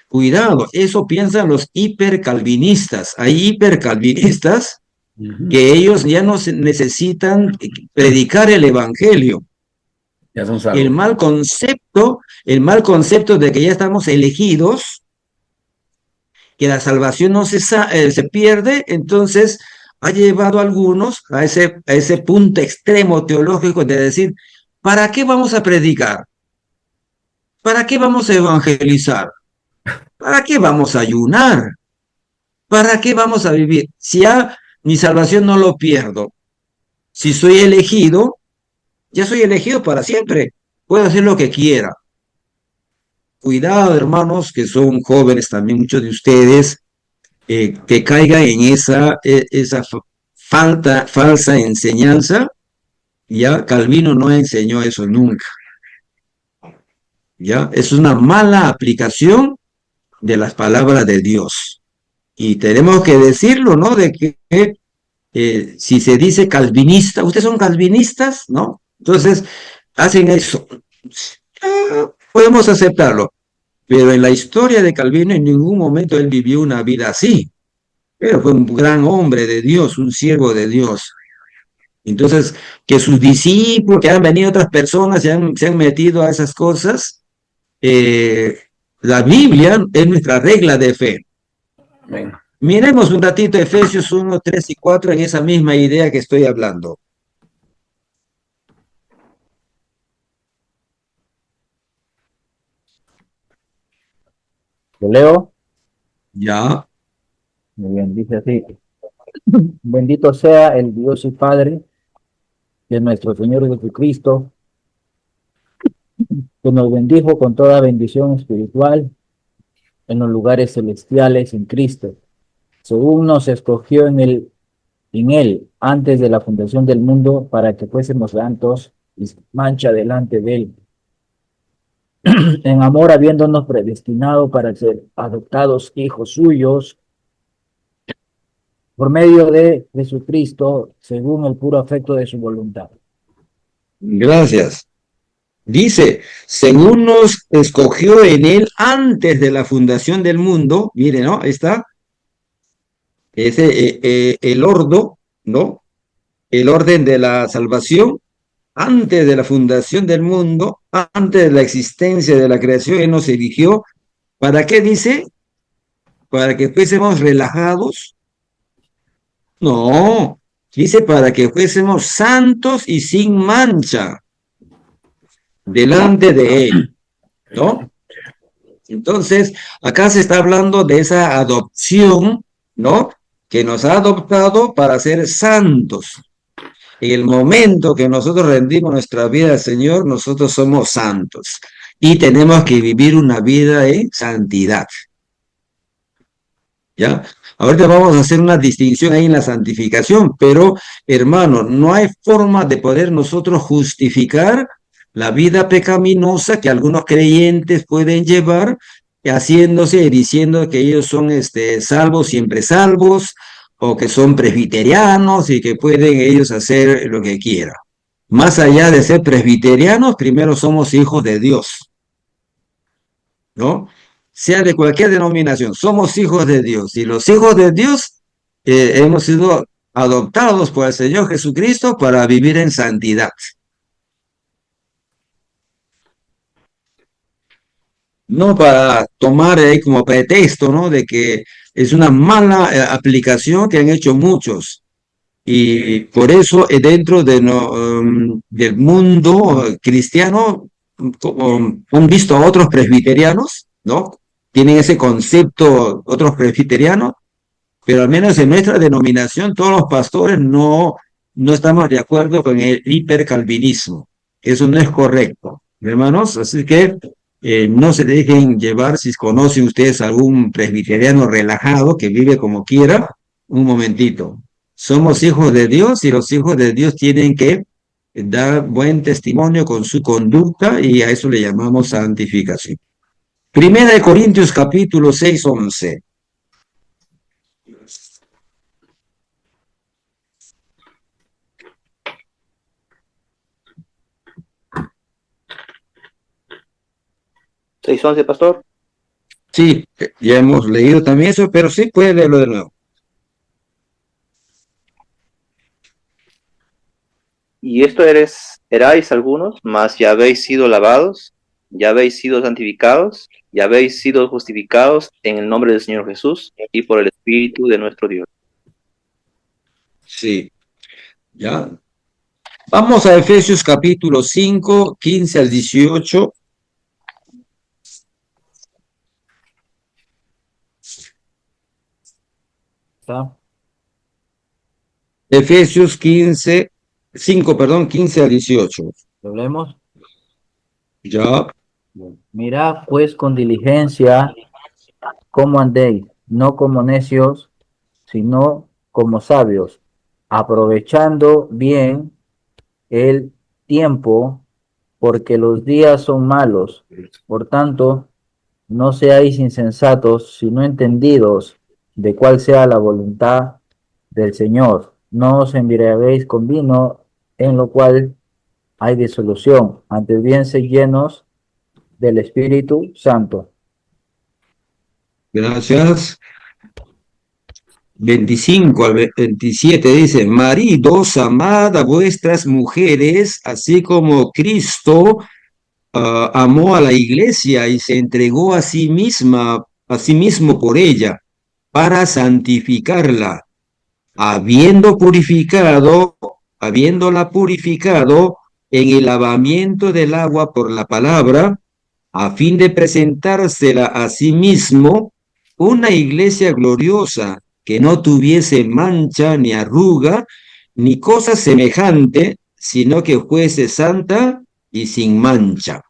Cuidado, eso piensan los hipercalvinistas. Hay hipercalvinistas que ellos ya no necesitan predicar el evangelio. Ya son salvos. El mal concepto de que ya estamos elegidos, que la salvación no se pierde, entonces ha llevado a algunos a ese punto extremo teológico de decir, ¿para qué vamos a predicar? ¿Para qué vamos a evangelizar? ¿Para qué vamos a ayunar? ¿Para qué vamos a vivir? Si ya mi salvación no lo pierdo. Si soy elegido, ya soy elegido para siempre. Puedo hacer lo que quiera. Cuidado, hermanos, que son jóvenes también, muchos de ustedes, que caigan en esa falsa enseñanza. Ya Calvino no enseñó eso nunca. Ya es una mala aplicación de las palabras de Dios. Y tenemos que decirlo, ¿no? De que si se dice calvinista, ¿ustedes son calvinistas? ¿No? Entonces, hacen eso. Podemos aceptarlo. Pero en la historia de Calvino en ningún momento él vivió una vida así. Pero fue un gran hombre de Dios, un siervo de Dios. Entonces, que sus discípulos, que han venido otras personas, se han metido a esas cosas, la Biblia es nuestra regla de fe. Amén. Miremos un ratito Efesios 1, 3 y 4 en esa misma idea que estoy hablando. ¿Lo leo? Ya. Muy bien, dice así. Bendito sea el Dios y Padre de nuestro Señor Jesucristo, que nos bendijo con toda bendición espiritual en los lugares celestiales en Cristo, según nos escogió en él antes de la fundación del mundo para que fuésemos santos y sin mancha delante de él, en amor habiéndonos predestinado para ser adoptados hijos suyos por medio de Jesucristo, según el puro afecto de su voluntad. Gracias. Dice, según nos escogió en él antes de la fundación del mundo, mire, ¿no? Ahí está, ese, el ordo, ¿no? El orden de la salvación, antes de la fundación del mundo, antes de la existencia de la creación, él nos eligió. ¿Para qué dice? ¿Para que fuésemos relajados? No, dice para que fuésemos santos y sin mancha delante de él, ¿no? Entonces, acá se está hablando de esa adopción, ¿no? Que nos ha adoptado para ser santos. En el momento que nosotros rendimos nuestra vida al Señor, nosotros somos santos y tenemos que vivir una vida en santidad. ¿Ya? Ahorita vamos a hacer una distinción ahí en la santificación, pero hermano, no hay forma de poder nosotros justificar la vida pecaminosa que algunos creyentes pueden llevar, haciéndose y diciendo que ellos son salvos, siempre salvos, o que son presbiterianos y que pueden ellos hacer lo que quieran. Más allá de ser presbiterianos, primero somos hijos de Dios, ¿no? Sea de cualquier denominación, somos hijos de Dios, y los hijos de Dios hemos sido adoptados por el Señor Jesucristo para vivir en santidad. No para tomar como pretexto, ¿no? De que es una mala aplicación que han hecho muchos. Y por eso dentro de del mundo cristiano han visto a otros presbiterianos, ¿no? Tienen ese concepto otros presbiterianos, pero al menos en nuestra denominación todos los pastores no estamos de acuerdo con el hipercalvinismo. Eso no es correcto, hermanos, así que no se dejen llevar. Si conocen ustedes algún presbiteriano relajado que vive como quiera, un momentito. Somos hijos de Dios y los hijos de Dios tienen que dar buen testimonio con su conducta y a eso le llamamos santificación. Primera de Corintios capítulo 6, 11. ¿6:11, pastor? Sí, ya hemos leído también eso, pero sí puede leerlo de nuevo. Y esto erais algunos, mas ya habéis sido lavados, ya habéis sido santificados, ya habéis sido justificados en el nombre del Señor Jesús y por el Espíritu de nuestro Dios. Sí, ya. Vamos a Efesios capítulo 5, 15 al 18. ¿Está? Efesios 5, perdón, 15 al 18. ¿Lo leemos? Ya. Mirad pues con diligencia cómo andéis, no como necios, sino como sabios, aprovechando bien el tiempo, porque los días son malos. Por tanto, no seáis insensatos, sino entendidos de cuál sea la voluntad del Señor. No os embriaguéis con vino, en lo cual hay disolución, antes bien sed llenos del Espíritu Santo, Gracias. 25 al 27 dice, maridos, amad a vuestras mujeres, así como Cristo amó a la iglesia y se entregó a sí mismo por ella, para santificarla, habiéndola purificado en el lavamiento del agua por la palabra, a fin de presentársela a sí mismo una iglesia gloriosa, que no tuviese mancha ni arruga, ni cosa semejante, sino que fuese santa y sin mancha.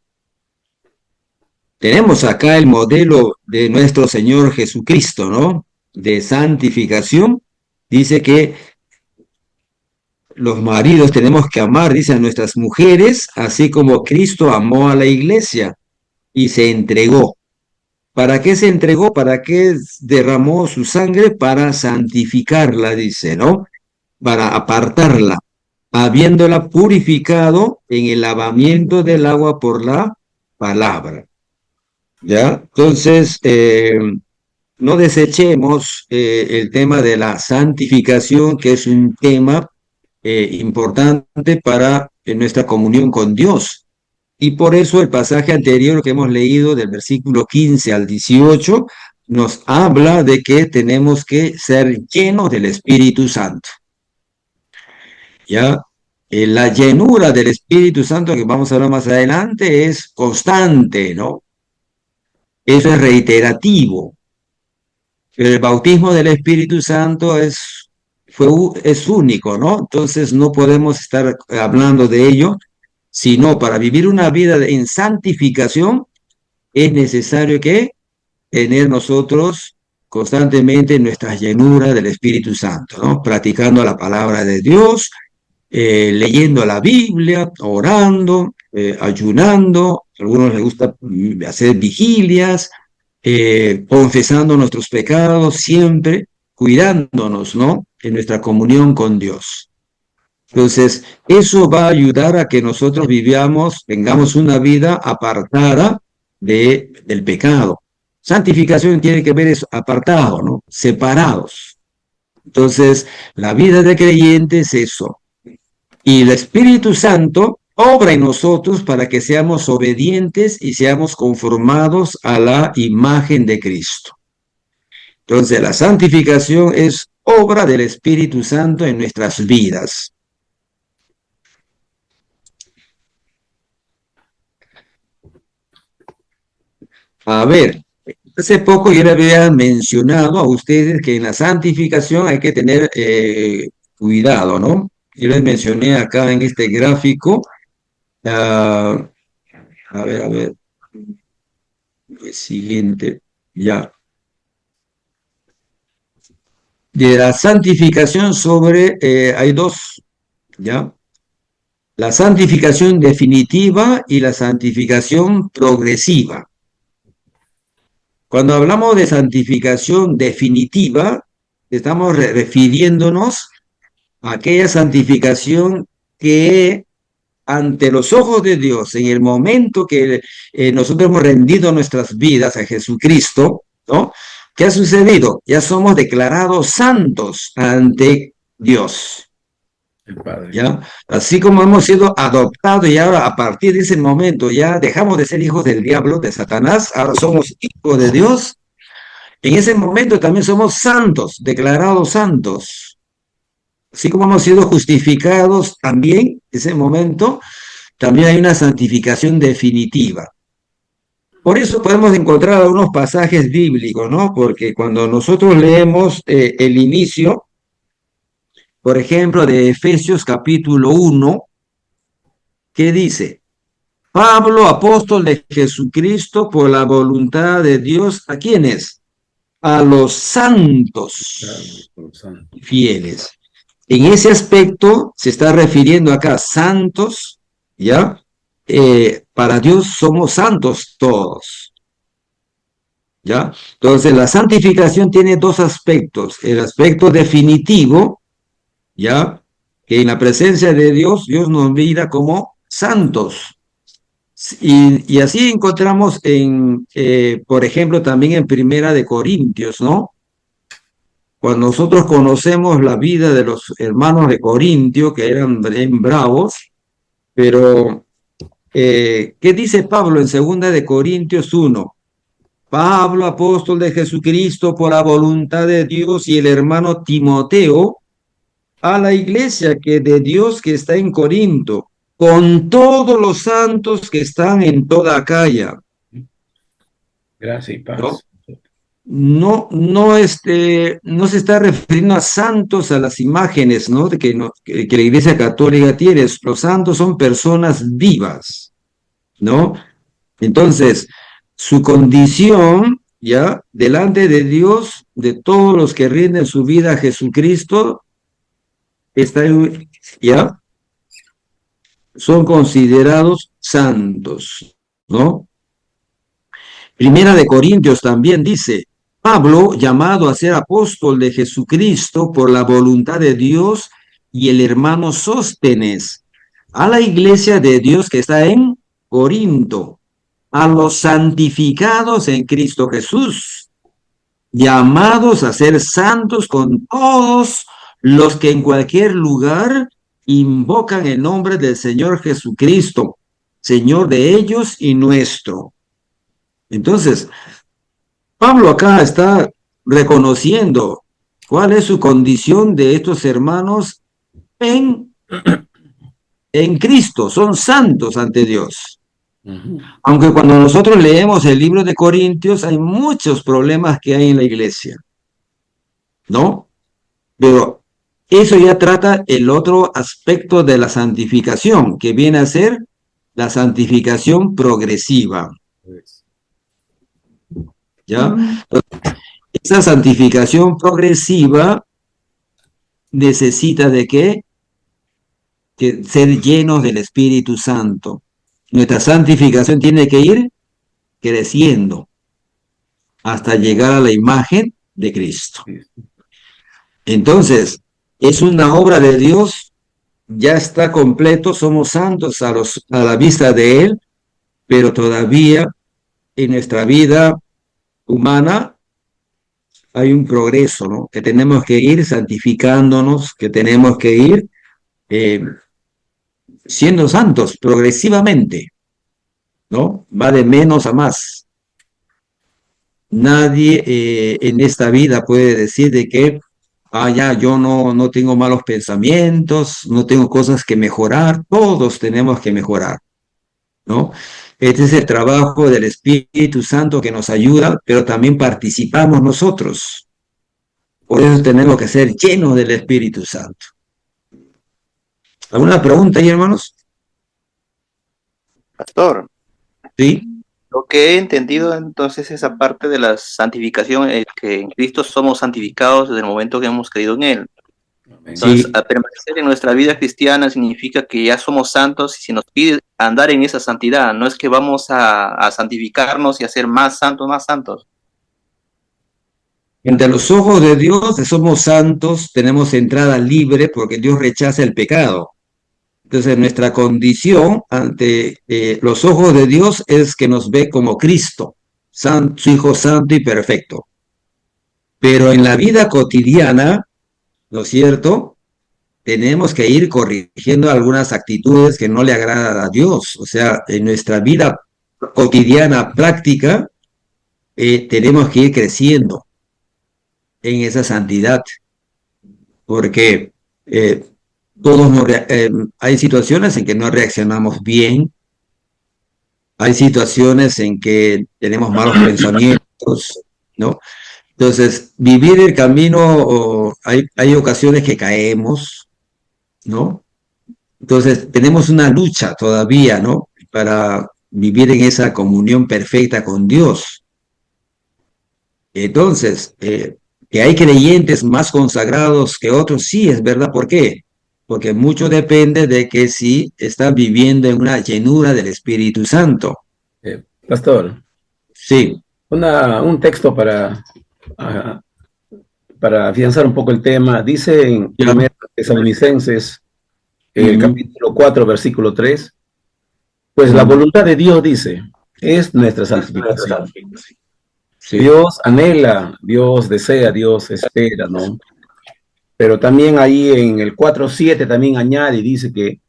Tenemos acá el modelo de nuestro Señor Jesucristo, ¿no? De santificación. Dice que los maridos tenemos que amar, dice, a nuestras mujeres, así como Cristo amó a la iglesia y se entregó. ¿Para qué se entregó? ¿Para qué derramó su sangre? Para santificarla, dice, ¿no? Para apartarla, habiéndola purificado en el lavamiento del agua por la palabra. ¿Ya? Entonces, no desechemos el tema de la santificación, que es un tema importante para nuestra comunión con Dios. Y por eso el pasaje anterior que hemos leído, del versículo 15 al 18, nos habla de que tenemos que ser llenos del Espíritu Santo. ¿Ya? La llenura del Espíritu Santo, que vamos a hablar más adelante, es constante, ¿no? Eso es reiterativo. Pero el bautismo del Espíritu Santo es único, ¿no? Entonces no podemos estar hablando de ello, sino para vivir una vida en santificación es necesario que tener nosotros constantemente nuestra llenura del Espíritu Santo, ¿no? Practicando la palabra de Dios, leyendo la Biblia, orando, ayunando, a algunos les gusta hacer vigilias, confesando nuestros pecados, siempre cuidándonos, ¿no? En nuestra comunión con Dios. Entonces, eso va a ayudar a que nosotros tengamos una vida apartada del pecado. Santificación tiene que ver eso, apartado, ¿no? Separados. Entonces, la vida de creyente es eso. Y el Espíritu Santo obra en nosotros para que seamos obedientes y seamos conformados a la imagen de Cristo. Entonces, la santificación es obra del Espíritu Santo en nuestras vidas. A ver, hace poco yo le había mencionado a ustedes que en la santificación hay que tener cuidado, ¿no? Yo les mencioné acá en este gráfico, a ver, el siguiente, ya. De la santificación hay dos, ¿ya? La santificación definitiva y la santificación progresiva. Cuando hablamos de santificación definitiva, estamos refiriéndonos a aquella santificación que ante los ojos de Dios, en el momento que nosotros hemos rendido nuestras vidas a Jesucristo, ¿no? ¿Qué ha sucedido? Ya somos declarados santos ante Dios. El Padre. ¿Ya? Así como hemos sido adoptados y ahora a partir de ese momento ya dejamos de ser hijos del diablo, de Satanás, ahora somos hijos de Dios. En ese momento también somos santos, declarados santos. Así como hemos sido justificados también, en ese momento, también hay una santificación definitiva. Por eso podemos encontrar algunos pasajes bíblicos, ¿no? Porque cuando nosotros leemos el inicio, por ejemplo, de Efesios capítulo 1, ¿qué dice? Pablo, apóstol de Jesucristo, por la voluntad de Dios, ¿a quiénes? A los santos fieles. En ese aspecto se está refiriendo acá santos, ¿ya? Para Dios somos santos todos, ¿ya? Entonces la santificación tiene dos aspectos. El aspecto definitivo, ¿ya? Que en la presencia de Dios, Dios nos mira como santos, Y así encontramos por ejemplo, también en Primera de Corintios, ¿no? Cuando nosotros conocemos la vida de los hermanos de Corintio, que eran bien bravos, pero ¿qué dice Pablo en 2 de Corintios 1? Pablo, apóstol de Jesucristo, por la voluntad de Dios, y el hermano Timoteo, a la iglesia de Dios que está en Corinto, con todos los santos que están en toda Acaya. Gracias y paz. ¿No? No se está refiriendo a santos, a las imágenes, ¿no? Que la Iglesia Católica tiene. Los santos son personas vivas, ¿no? Entonces, su condición, ya, delante de Dios, de todos los que rinden su vida a Jesucristo, ya, son considerados santos, ¿no? Primera de Corintios también dice: Pablo, llamado a ser apóstol de Jesucristo por la voluntad de Dios, y el hermano Sóstenes, a la iglesia de Dios que está en Corinto, a los santificados en Cristo Jesús, llamados a ser santos con todos los que en cualquier lugar invocan el nombre del Señor Jesucristo, Señor de ellos y nuestro. Entonces, Pablo acá está reconociendo cuál es su condición de estos hermanos en Cristo. Son santos ante Dios. Aunque cuando nosotros leemos el libro de Corintios hay muchos problemas que hay en la iglesia, ¿no? Pero eso ya trata el otro aspecto de la santificación, que viene a ser la santificación progresiva. ¿Ya? Esa santificación progresiva necesita de qué? Que ser llenos del Espíritu Santo. Nuestra santificación tiene que ir creciendo hasta llegar a la imagen de Cristo. Entonces, es una obra de Dios, ya está completo, somos santos a la vista de Él, pero todavía en nuestra vida humana hay un progreso, ¿no? Que tenemos que ir santificándonos, que tenemos que ir siendo santos progresivamente, ¿no? Va de menos a más. Nadie en esta vida puede decir de que, ya, yo no tengo malos pensamientos, no tengo cosas que mejorar. Todos tenemos que mejorar, ¿no? Este es el trabajo del Espíritu Santo que nos ayuda, pero también participamos nosotros. Por eso tenemos que ser llenos del Espíritu Santo. ¿Alguna pregunta ahí, hermanos? Pastor, Sí. lo que he entendido entonces esa parte de la santificación es que en Cristo somos santificados desde el momento que hemos creído en Él. Entonces, Sí. a permanecer en nuestra vida cristiana significa que ya somos santos y se nos pide andar en esa santidad. No es que vamos a santificarnos y a ser más santos. Entre los ojos de Dios somos santos, tenemos entrada libre porque Dios rechaza el pecado. Entonces nuestra condición ante los ojos de Dios es que nos ve como Cristo, su Hijo santo y perfecto. Pero en la vida cotidiana, ¿no es cierto?, tenemos que ir corrigiendo algunas actitudes que no le agradan a Dios. O sea, en nuestra vida cotidiana práctica, tenemos que ir creciendo en esa santidad, porque hay situaciones en que no reaccionamos bien, hay situaciones en que tenemos malos pensamientos, ¿no? Entonces, vivir el camino, hay ocasiones que caemos, ¿no? Entonces, tenemos una lucha todavía, ¿no? Para vivir en esa comunión perfecta con Dios. Entonces, que hay creyentes más consagrados que otros, sí, es verdad. ¿Por qué? Porque mucho depende de que si están viviendo en una llenura del Espíritu Santo. Pastor. Sí. Un texto para afianzar un poco el tema. Dice en 1 Tesalonicenses, capítulo 4, versículo 3, Pues la voluntad de Dios, dice, es nuestra santificación. Sí. Dios anhela, Dios desea, Dios espera, ¿no? Pero también ahí en el 4:7 también añade y dice que,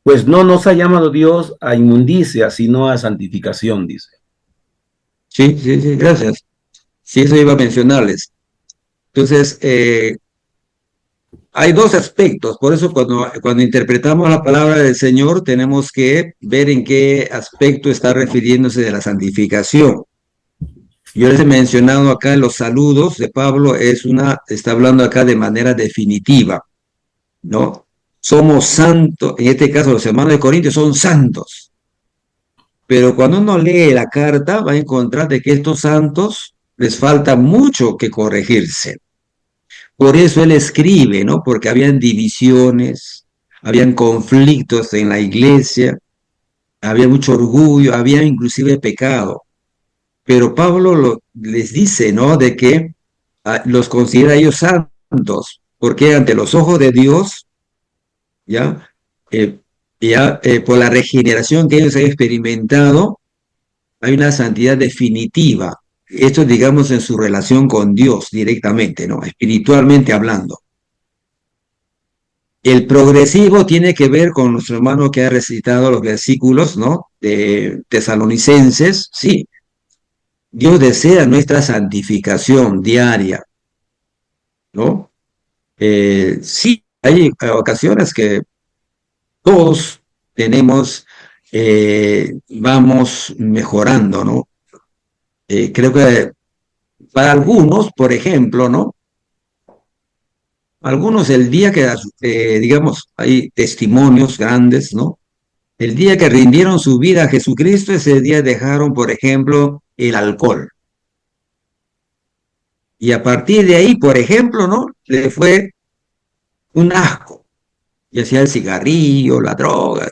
pues no nos ha llamado Dios a inmundicia, sino a santificación, dice. Sí, sí, sí, gracias. Sí, eso iba a mencionarles. Entonces, hay dos aspectos, por eso cuando interpretamos la palabra del Señor tenemos que ver en qué aspecto está refiriéndose de la santificación. Yo les he mencionado acá en los saludos de Pablo, está hablando acá de manera definitiva, ¿no? Somos santos, en este caso los hermanos de Corintios son santos, pero cuando uno lee la carta va a encontrar de que estos santos les falta mucho que corregirse. Por eso él escribe, ¿no? Porque habían divisiones, habían conflictos en la iglesia, había mucho orgullo, había inclusive pecado. Pero Pablo les dice, ¿no? De que los considera ellos santos, porque ante los ojos de Dios, ¿ya? Por la regeneración que ellos han experimentado, hay una santidad definitiva. Esto, digamos, en su relación con Dios directamente, ¿no? Espiritualmente hablando. El progresivo tiene que ver con nuestro hermano que ha recitado los versículos, ¿no? De Tesalonicenses, sí. Dios desea nuestra santificación diaria, ¿no? Sí, hay ocasiones que todos vamos mejorando, ¿no? Creo que para algunos, por ejemplo, ¿no? Algunos el día que, digamos, hay testimonios grandes, ¿no? El día que rindieron su vida a Jesucristo, ese día dejaron, por ejemplo, el alcohol. Y a partir de ahí, por ejemplo, ¿no? Le fue un asco, ya sea el cigarrillo, la droga,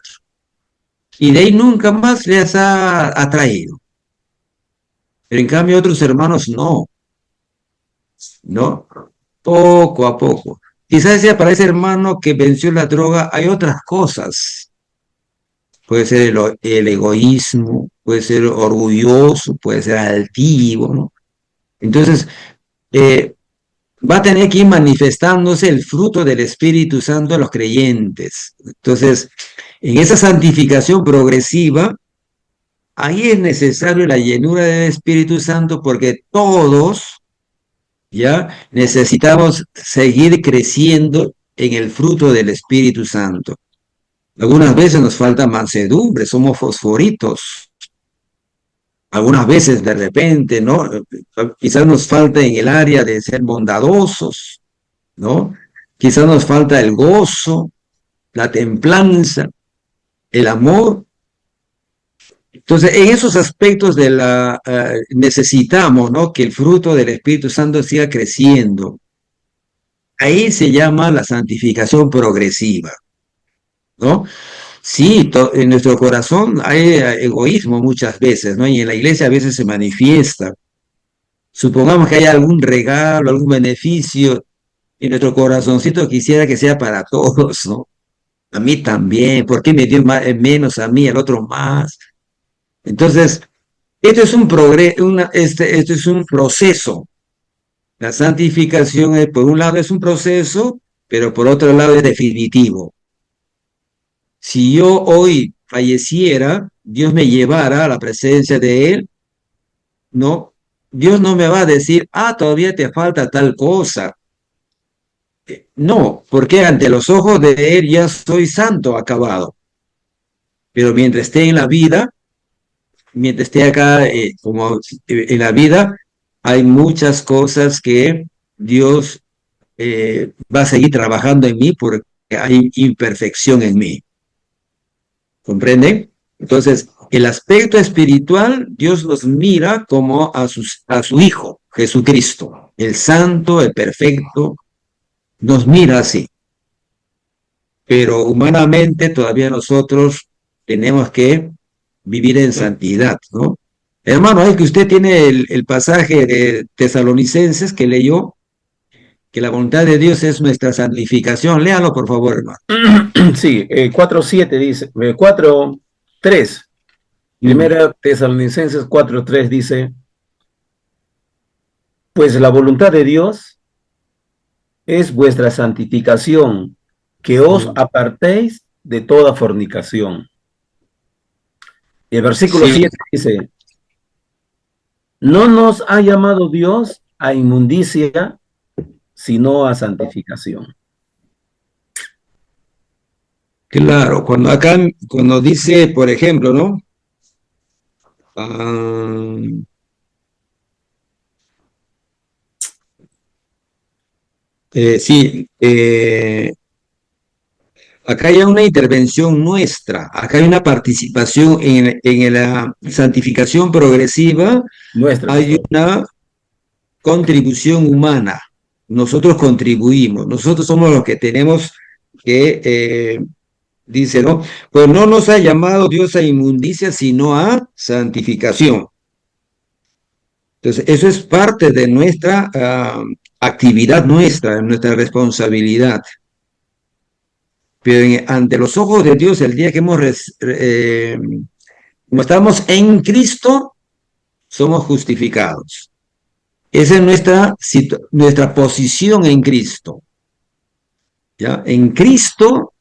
y de ahí nunca más les ha atraído. Pero en cambio otros hermanos no, ¿no? Poco a poco. Quizás sea para ese hermano que venció la droga, hay otras cosas. Puede ser el egoísmo, puede ser orgulloso, puede ser altivo, ¿no? Entonces, va a tener que ir manifestándose el fruto del Espíritu Santo a los creyentes. Entonces, en esa santificación progresiva, ahí es necesario la llenura del Espíritu Santo porque todos ya necesitamos seguir creciendo en el fruto del Espíritu Santo. Algunas veces nos falta mansedumbre, somos fosforitos. Algunas veces de repente, ¿no? Quizás nos falta en el área de ser bondadosos, ¿no? Quizás nos falta el gozo, la templanza, el amor. Entonces, en esos aspectos necesitamos, ¿no? Que el fruto del Espíritu Santo siga creciendo. Ahí se llama la santificación progresiva, ¿no? Sí, en nuestro corazón hay egoísmo muchas veces, ¿no? Y en la iglesia a veces se manifiesta. Supongamos que hay algún regalo, algún beneficio, y nuestro corazoncito quisiera que sea para todos, ¿no? A mí también, ¿por qué me dio menos a mí, al otro más? Entonces, esto es esto es un proceso. La santificación, por un lado, es un proceso, pero por otro lado es definitivo. Si yo hoy falleciera, Dios me llevara a la presencia de Él, no, Dios no me va a decir, todavía te falta tal cosa. No, porque ante los ojos de Él ya soy santo acabado. Pero mientras esté en la vida, mientras esté acá como en la vida, hay muchas cosas que Dios va a seguir trabajando en mí porque hay imperfección en mí. ¿Comprenden? Entonces, el aspecto espiritual, Dios los mira como a su Hijo, Jesucristo, el santo, el perfecto, nos mira así. Pero humanamente todavía nosotros tenemos que vivir en santidad, ¿no? Hermano, es que usted tiene el pasaje de Tesalonicenses que leyó, que la voluntad de Dios es nuestra santificación. Léalo, por favor, hermano. Sí, 4:7 dice, 4, 3. Primera Tesalonicenses 4:3 dice, pues la voluntad de Dios es vuestra santificación, que os apartéis de toda fornicación. Y el versículo 7 dice, no nos ha llamado Dios a inmundicia, sino a santificación. Claro, cuando dice, por ejemplo, ¿no? Acá hay una intervención nuestra, acá hay una participación en la santificación progresiva, hay una contribución humana. Nosotros contribuimos, nosotros somos los que tenemos que, dice, ¿no? Pues no nos ha llamado Dios a inmundicia, sino a santificación. Entonces, eso es parte de nuestra actividad nuestra, de nuestra responsabilidad. Pero ante los ojos de Dios, el día que como estamos en Cristo, somos justificados. Esa es nuestra posición en Cristo. ¿Ya? En Cristo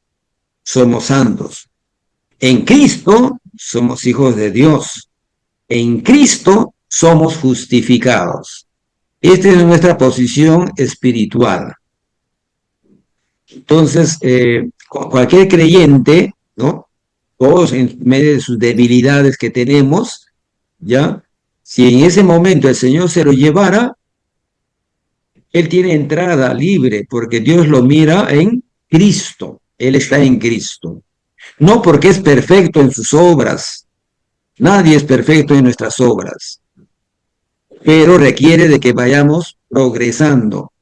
somos santos. En Cristo somos hijos de Dios. En Cristo somos justificados. Esta es nuestra posición espiritual. Entonces, cualquier creyente, ¿no? Todos en medio de sus debilidades que tenemos, ¿ya? Si en ese momento el Señor se lo llevara, Él tiene entrada libre, porque Dios lo mira en Cristo. Él está en Cristo. No porque es perfecto en sus obras. Nadie es perfecto en nuestras obras. Pero requiere de que vayamos progresando,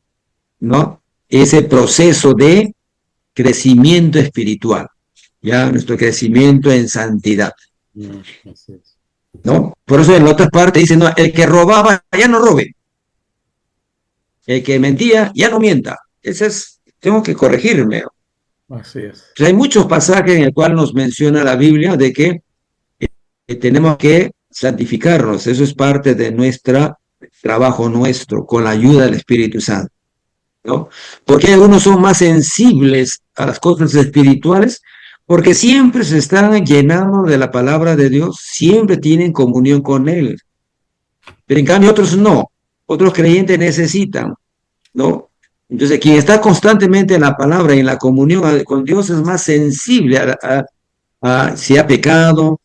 ¿no? Ese proceso de crecimiento espiritual, ya nuestro crecimiento en santidad, ¿no? Por eso en la otra parte dice, no, el que robaba ya no robe, el que mentía ya no mienta. Tengo que corregirme. Así es. O sea, hay muchos pasajes en el cual nos menciona la Biblia de que tenemos que santificarnos. Eso es parte de nuestro trabajo nuestro, con la ayuda del Espíritu Santo, ¿no? Porque algunos son más sensibles a las cosas espirituales, porque siempre se están llenando de la palabra de Dios, siempre tienen comunión con Él. Pero en cambio otros no, otros creyentes necesitan, ¿no? Entonces quien está constantemente en la palabra y en la comunión con Dios es más sensible a si ha pecado,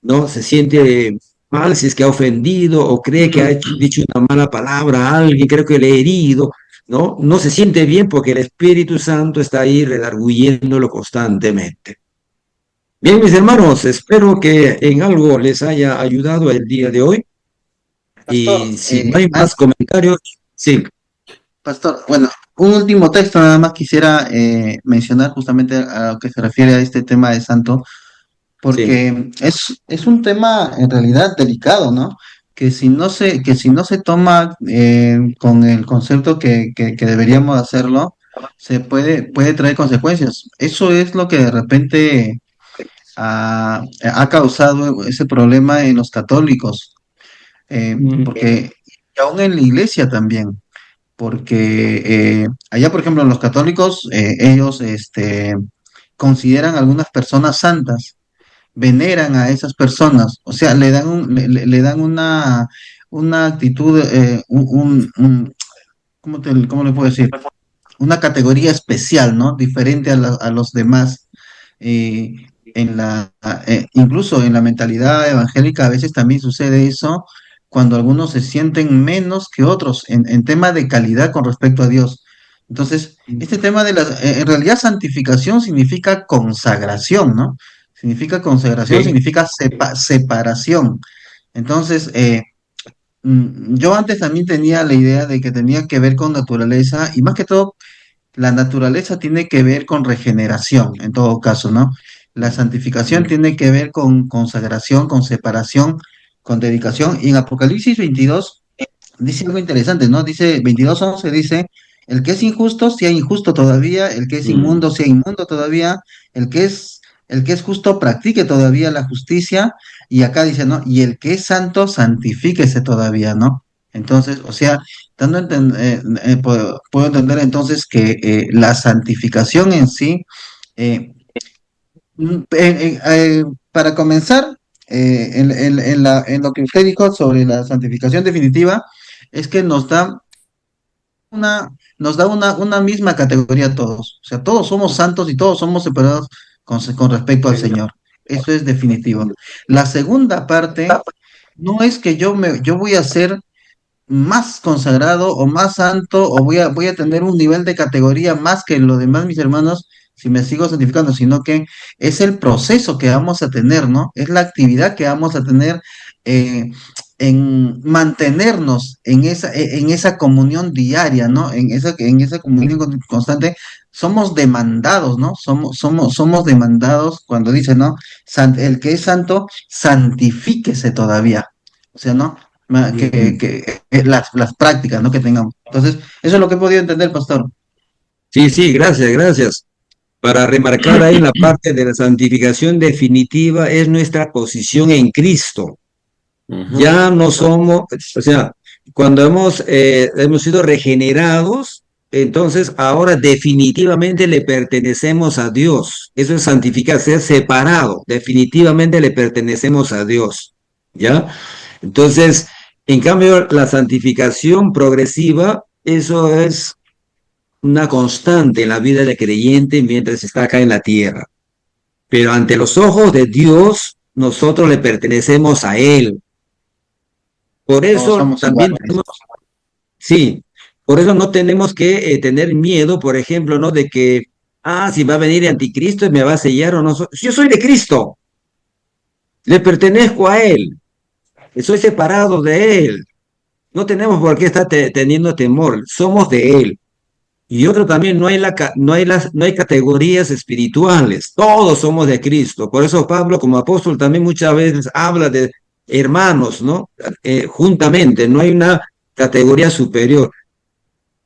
¿no? Se siente mal si es que ha ofendido o cree que ha dicho una mala palabra a alguien, creo que le ha herido, ¿no? No se siente bien porque el Espíritu Santo está ahí redarguyéndolo constantemente. Bien, mis hermanos, espero que en algo les haya ayudado el día de hoy. Pastor, Y si no hay más comentarios, sí. Pastor, bueno, un último texto nada más quisiera mencionar justamente a lo que se refiere a este tema de santo, porque es un tema en realidad delicado, ¿no? Que si no se toma con el concepto que deberíamos hacerlo, puede traer consecuencias. Eso es lo que de repente ha causado ese problema en los católicos, porque y aún en la iglesia también, porque allá, por ejemplo, los católicos, ellos consideran a algunas personas santas, veneran a esas personas, o sea, le dan una actitud, ¿cómo le puedo decir? Una categoría especial, ¿no? Diferente a los demás. Incluso en la mentalidad evangélica a veces también sucede eso cuando algunos se sienten menos que otros en tema de calidad con respecto a Dios. Entonces, este tema en realidad santificación significa consagración, ¿no? Significa consagración, significa separación. Entonces, yo antes también tenía la idea de que tenía que ver con naturaleza y más que todo, la naturaleza tiene que ver con regeneración, en todo caso, ¿no? La santificación tiene que ver con consagración, con separación, con dedicación. Y en Apocalipsis 22 dice algo interesante, ¿no? Dice 22:11, dice, el que es injusto sea injusto todavía, el que es inmundo sea inmundo todavía, el que es el que es justo practique todavía la justicia, y acá dice, ¿no? Y el que es santo, santifíquese todavía, ¿no? Entonces, o sea, puedo entender entonces que la santificación en sí, eh, para comenzar, en lo que usted dijo sobre la santificación definitiva, es que una misma categoría a todos. O sea, todos somos santos y todos somos separados con respecto al Señor. Eso es definitivo. La segunda parte no es que yo voy a ser más consagrado o más santo o voy a tener un nivel de categoría más que los demás mis hermanos si me sigo santificando, sino que es el proceso que vamos a tener, ¿no? Es la actividad que vamos a tener eh, en mantenernos en esa comunión diaria, ¿no? En esa comunión constante. Somos demandados, ¿no? Somos demandados cuando dice, ¿no? El que es santo, santifíquese todavía. O sea, ¿no? Las prácticas, ¿no? Que tengamos. Entonces, eso es lo que he podido entender, pastor. Sí, sí, gracias, gracias. Para remarcar ahí la parte de la santificación definitiva es nuestra posición en Cristo. Ya no somos, o sea, cuando hemos sido regenerados, entonces ahora definitivamente le pertenecemos a Dios. Eso es santificar, ser separado. Definitivamente le pertenecemos a Dios. ¿Ya? Entonces, en cambio, la santificación progresiva, eso es una constante en la vida del creyente mientras está acá en la tierra. Pero ante los ojos de Dios, nosotros le pertenecemos a Él. Por eso también sí, por eso no tenemos que tener miedo, por ejemplo, ¿no? De que, si va a venir el anticristo y me va a sellar o no. Yo soy de Cristo, le pertenezco a Él, soy separado de Él. No tenemos por qué estar teniendo temor, somos de Él. Y otro también, no hay categorías espirituales, todos somos de Cristo. Por eso Pablo como apóstol también muchas veces habla de hermanos, ¿no? Juntamente, no hay una categoría superior.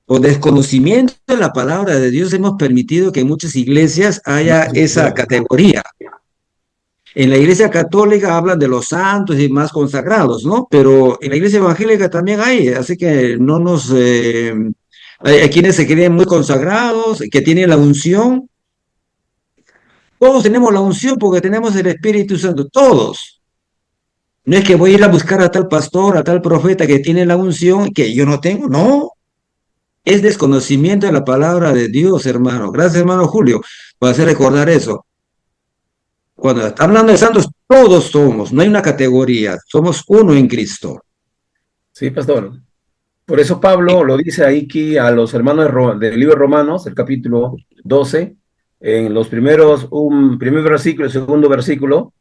Por desconocimiento de la palabra de Dios hemos permitido que en muchas iglesias haya esa categoría. En la iglesia católica hablan de los santos y más consagrados, ¿no? Pero en la iglesia evangélica también hay, así que no nos... hay quienes se creen muy consagrados, que tienen la unción. Todos tenemos la unción porque tenemos el Espíritu Santo, todos. No es que voy a ir a buscar a tal pastor, a tal profeta que tiene la unción que yo no tengo, no. Es desconocimiento de la palabra de Dios, hermano. Gracias, hermano Julio, por hacer recordar eso. Cuando está hablando de santos, todos somos, no hay una categoría, somos uno en Cristo. Sí, pastor. Por eso Pablo lo dice aquí a los hermanos del libro de Romanos, el capítulo 12, en los primer versículo y segundo versículo,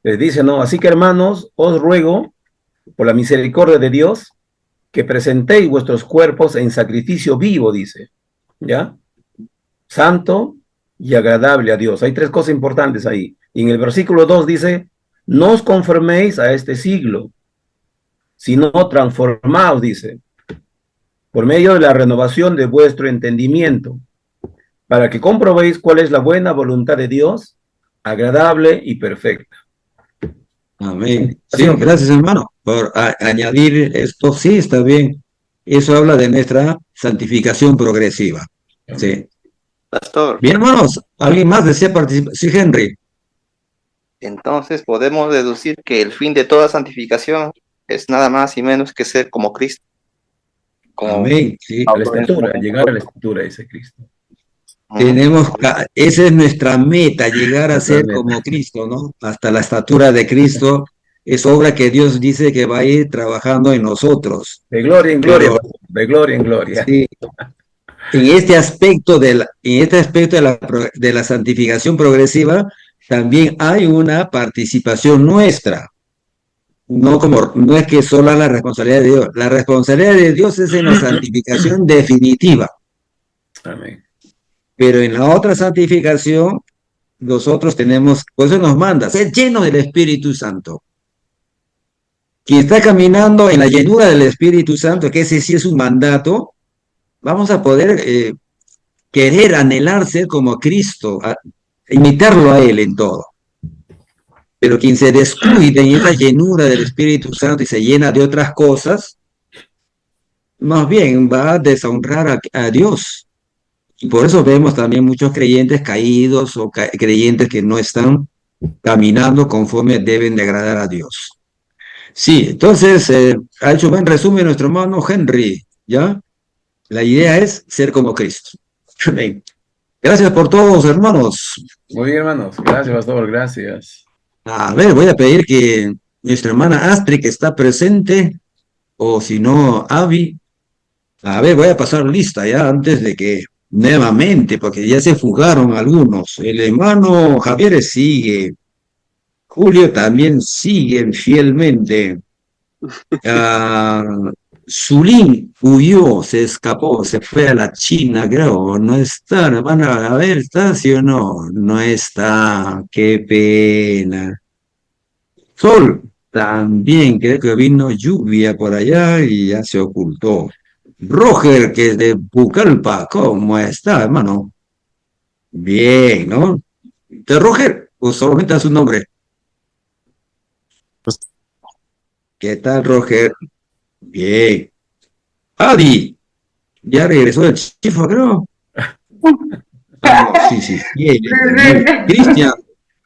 les dice, ¿no? Así que, hermanos, os ruego, por la misericordia de Dios, que presentéis vuestros cuerpos en sacrificio vivo, dice, ¿ya? Santo y agradable a Dios. Hay tres cosas importantes ahí. Y en el versículo 2 dice, no os conforméis a este siglo, sino transformaos, dice, por medio de la renovación de vuestro entendimiento, para que comprobéis cuál es la buena voluntad de Dios, agradable y perfecta. Amén. Sí, gracias, hermano, por añadir esto. Sí, está bien. Eso habla de nuestra santificación progresiva. Sí. Pastor. Bien, hermanos, ¿alguien más desea participar? Sí, Henry. Entonces podemos deducir que el fin de toda santificación es nada más y menos que ser como Cristo. Amén. Sí. A la estatura, llegar a la estatura, dice Cristo. Esa es nuestra meta, llegar a ser como Cristo, ¿no? Hasta la estatura de Cristo. Es obra que Dios dice que va a ir trabajando en nosotros. De gloria en gloria, de gloria en gloria. Sí. En este aspecto de la santificación progresiva, también hay una participación nuestra. No es que solo la responsabilidad de Dios. La responsabilidad de Dios es en la santificación definitiva. Amén. Pero en la otra santificación, nosotros tenemos, por eso nos manda, ser llenos del Espíritu Santo. Quien está caminando en la llenura del Espíritu Santo, que ese sí es un mandato, vamos a poder querer, anhelar ser como Cristo. imitarlo a Él en todo. Pero quien se descuide en esa llenura del Espíritu Santo y se llena de otras cosas, más bien va a deshonrar a Dios. Y por eso vemos también muchos creyentes caídos o creyentes que no están caminando conforme deben de agradar a Dios. Sí, entonces ha hecho buen resumen nuestro hermano Henry, ¿ya? La idea es ser como Cristo. Amén. Gracias por todos, hermanos. Muy bien, hermanos. Gracias, pastor. Gracias. A ver, voy a pedir que nuestra hermana Astrid, que está presente, o si no, Avi. A ver, voy a pasar lista ya antes de que nuevamente, porque ya se fugaron algunos. El hermano Javier sigue. Julio también sigue fielmente. Zulín huyó, se escapó, se fue a la China, creo. No está, van a ver, ¿está sí o no? No está, qué pena. Sol, también creo que vino lluvia por allá y ya se ocultó. Roger, que es de Pucallpa, ¿cómo está, hermano? Bien, ¿no? ¿De Roger? ¿O solamente a su nombre? ¿Qué tal, Roger? Bien. Adi, ya regresó el chifa, creo. Ah, no, sí. Bien. Cristian.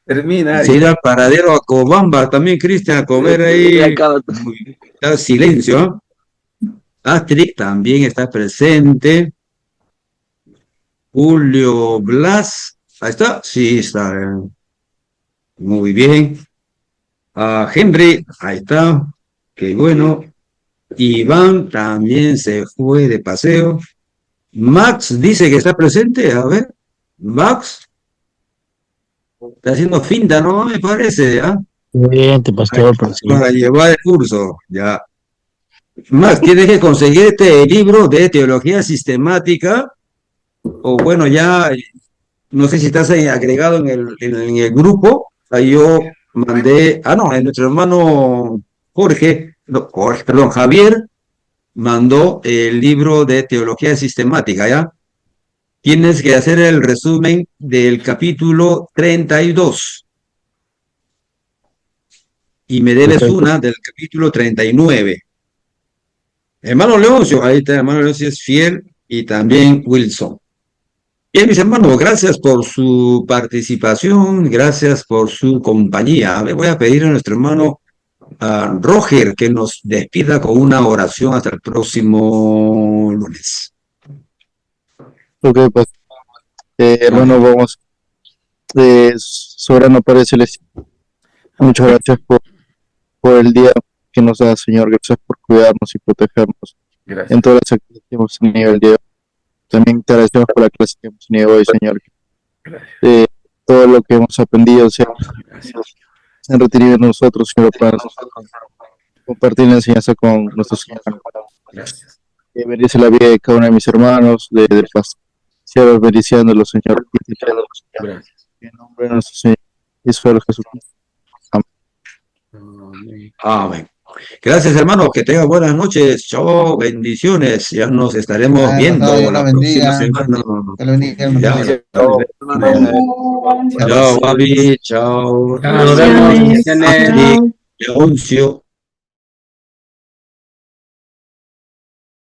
Termina. Se irá al paradero a Cobamba también, Cristian, a comer ahí. Está silencio. Astrid también está presente. Julio Blas. Ahí está. Sí, está. Muy bien. Henry, ahí está. Qué bueno. Iván también se fue de paseo. Max dice que está presente. A ver. Max. Está haciendo finta, ¿no? Me parece, ¿ah? Bien, pastor, para llevar el curso, ya. Max, tienes que conseguir este libro de teología sistemática, o bueno, ya, no sé si estás ahí agregado en el grupo. Ahí yo mandé, no, nuestro hermano Javier mandó el libro de teología sistemática, ¿ya? Tienes que hacer el resumen del capítulo 32. Y me debes una del capítulo 39. Hermano Leoncio, ahí está, hermano Leoncio es fiel, y también Wilson. Bien, mis hermanos, gracias por su participación, gracias por su compañía. Le voy a pedir a nuestro hermano Roger que nos despida con una oración hasta el próximo lunes. Ok, pues, hermano, vamos. Soberano Padre Celestial, muchas gracias por el día que nos da, Señor. Gracias por cuidarnos y protegernos en todas las actividades que hemos tenido el día de hoy. También te agradecemos por la clase que hemos tenido hoy, Señor. Todo lo que hemos aprendido, Señor, se han retenido en nosotros, Señor, para compartir la enseñanza con nuestros hermanos. Gracias. Bendice la vida de cada uno de mis hermanos, de paz. Siempre bendiciéndolos, Señor. Gracias. En nombre de nuestro Señor Israel Jesucristo. Amén. Gracias, hermano. Que tengan buenas noches. Chao, bendiciones. Ya nos estaremos viendo la próxima semana. Que lo bendiga, hermano. Chao, Fabi. Chao. Nos vemos. Leoncio.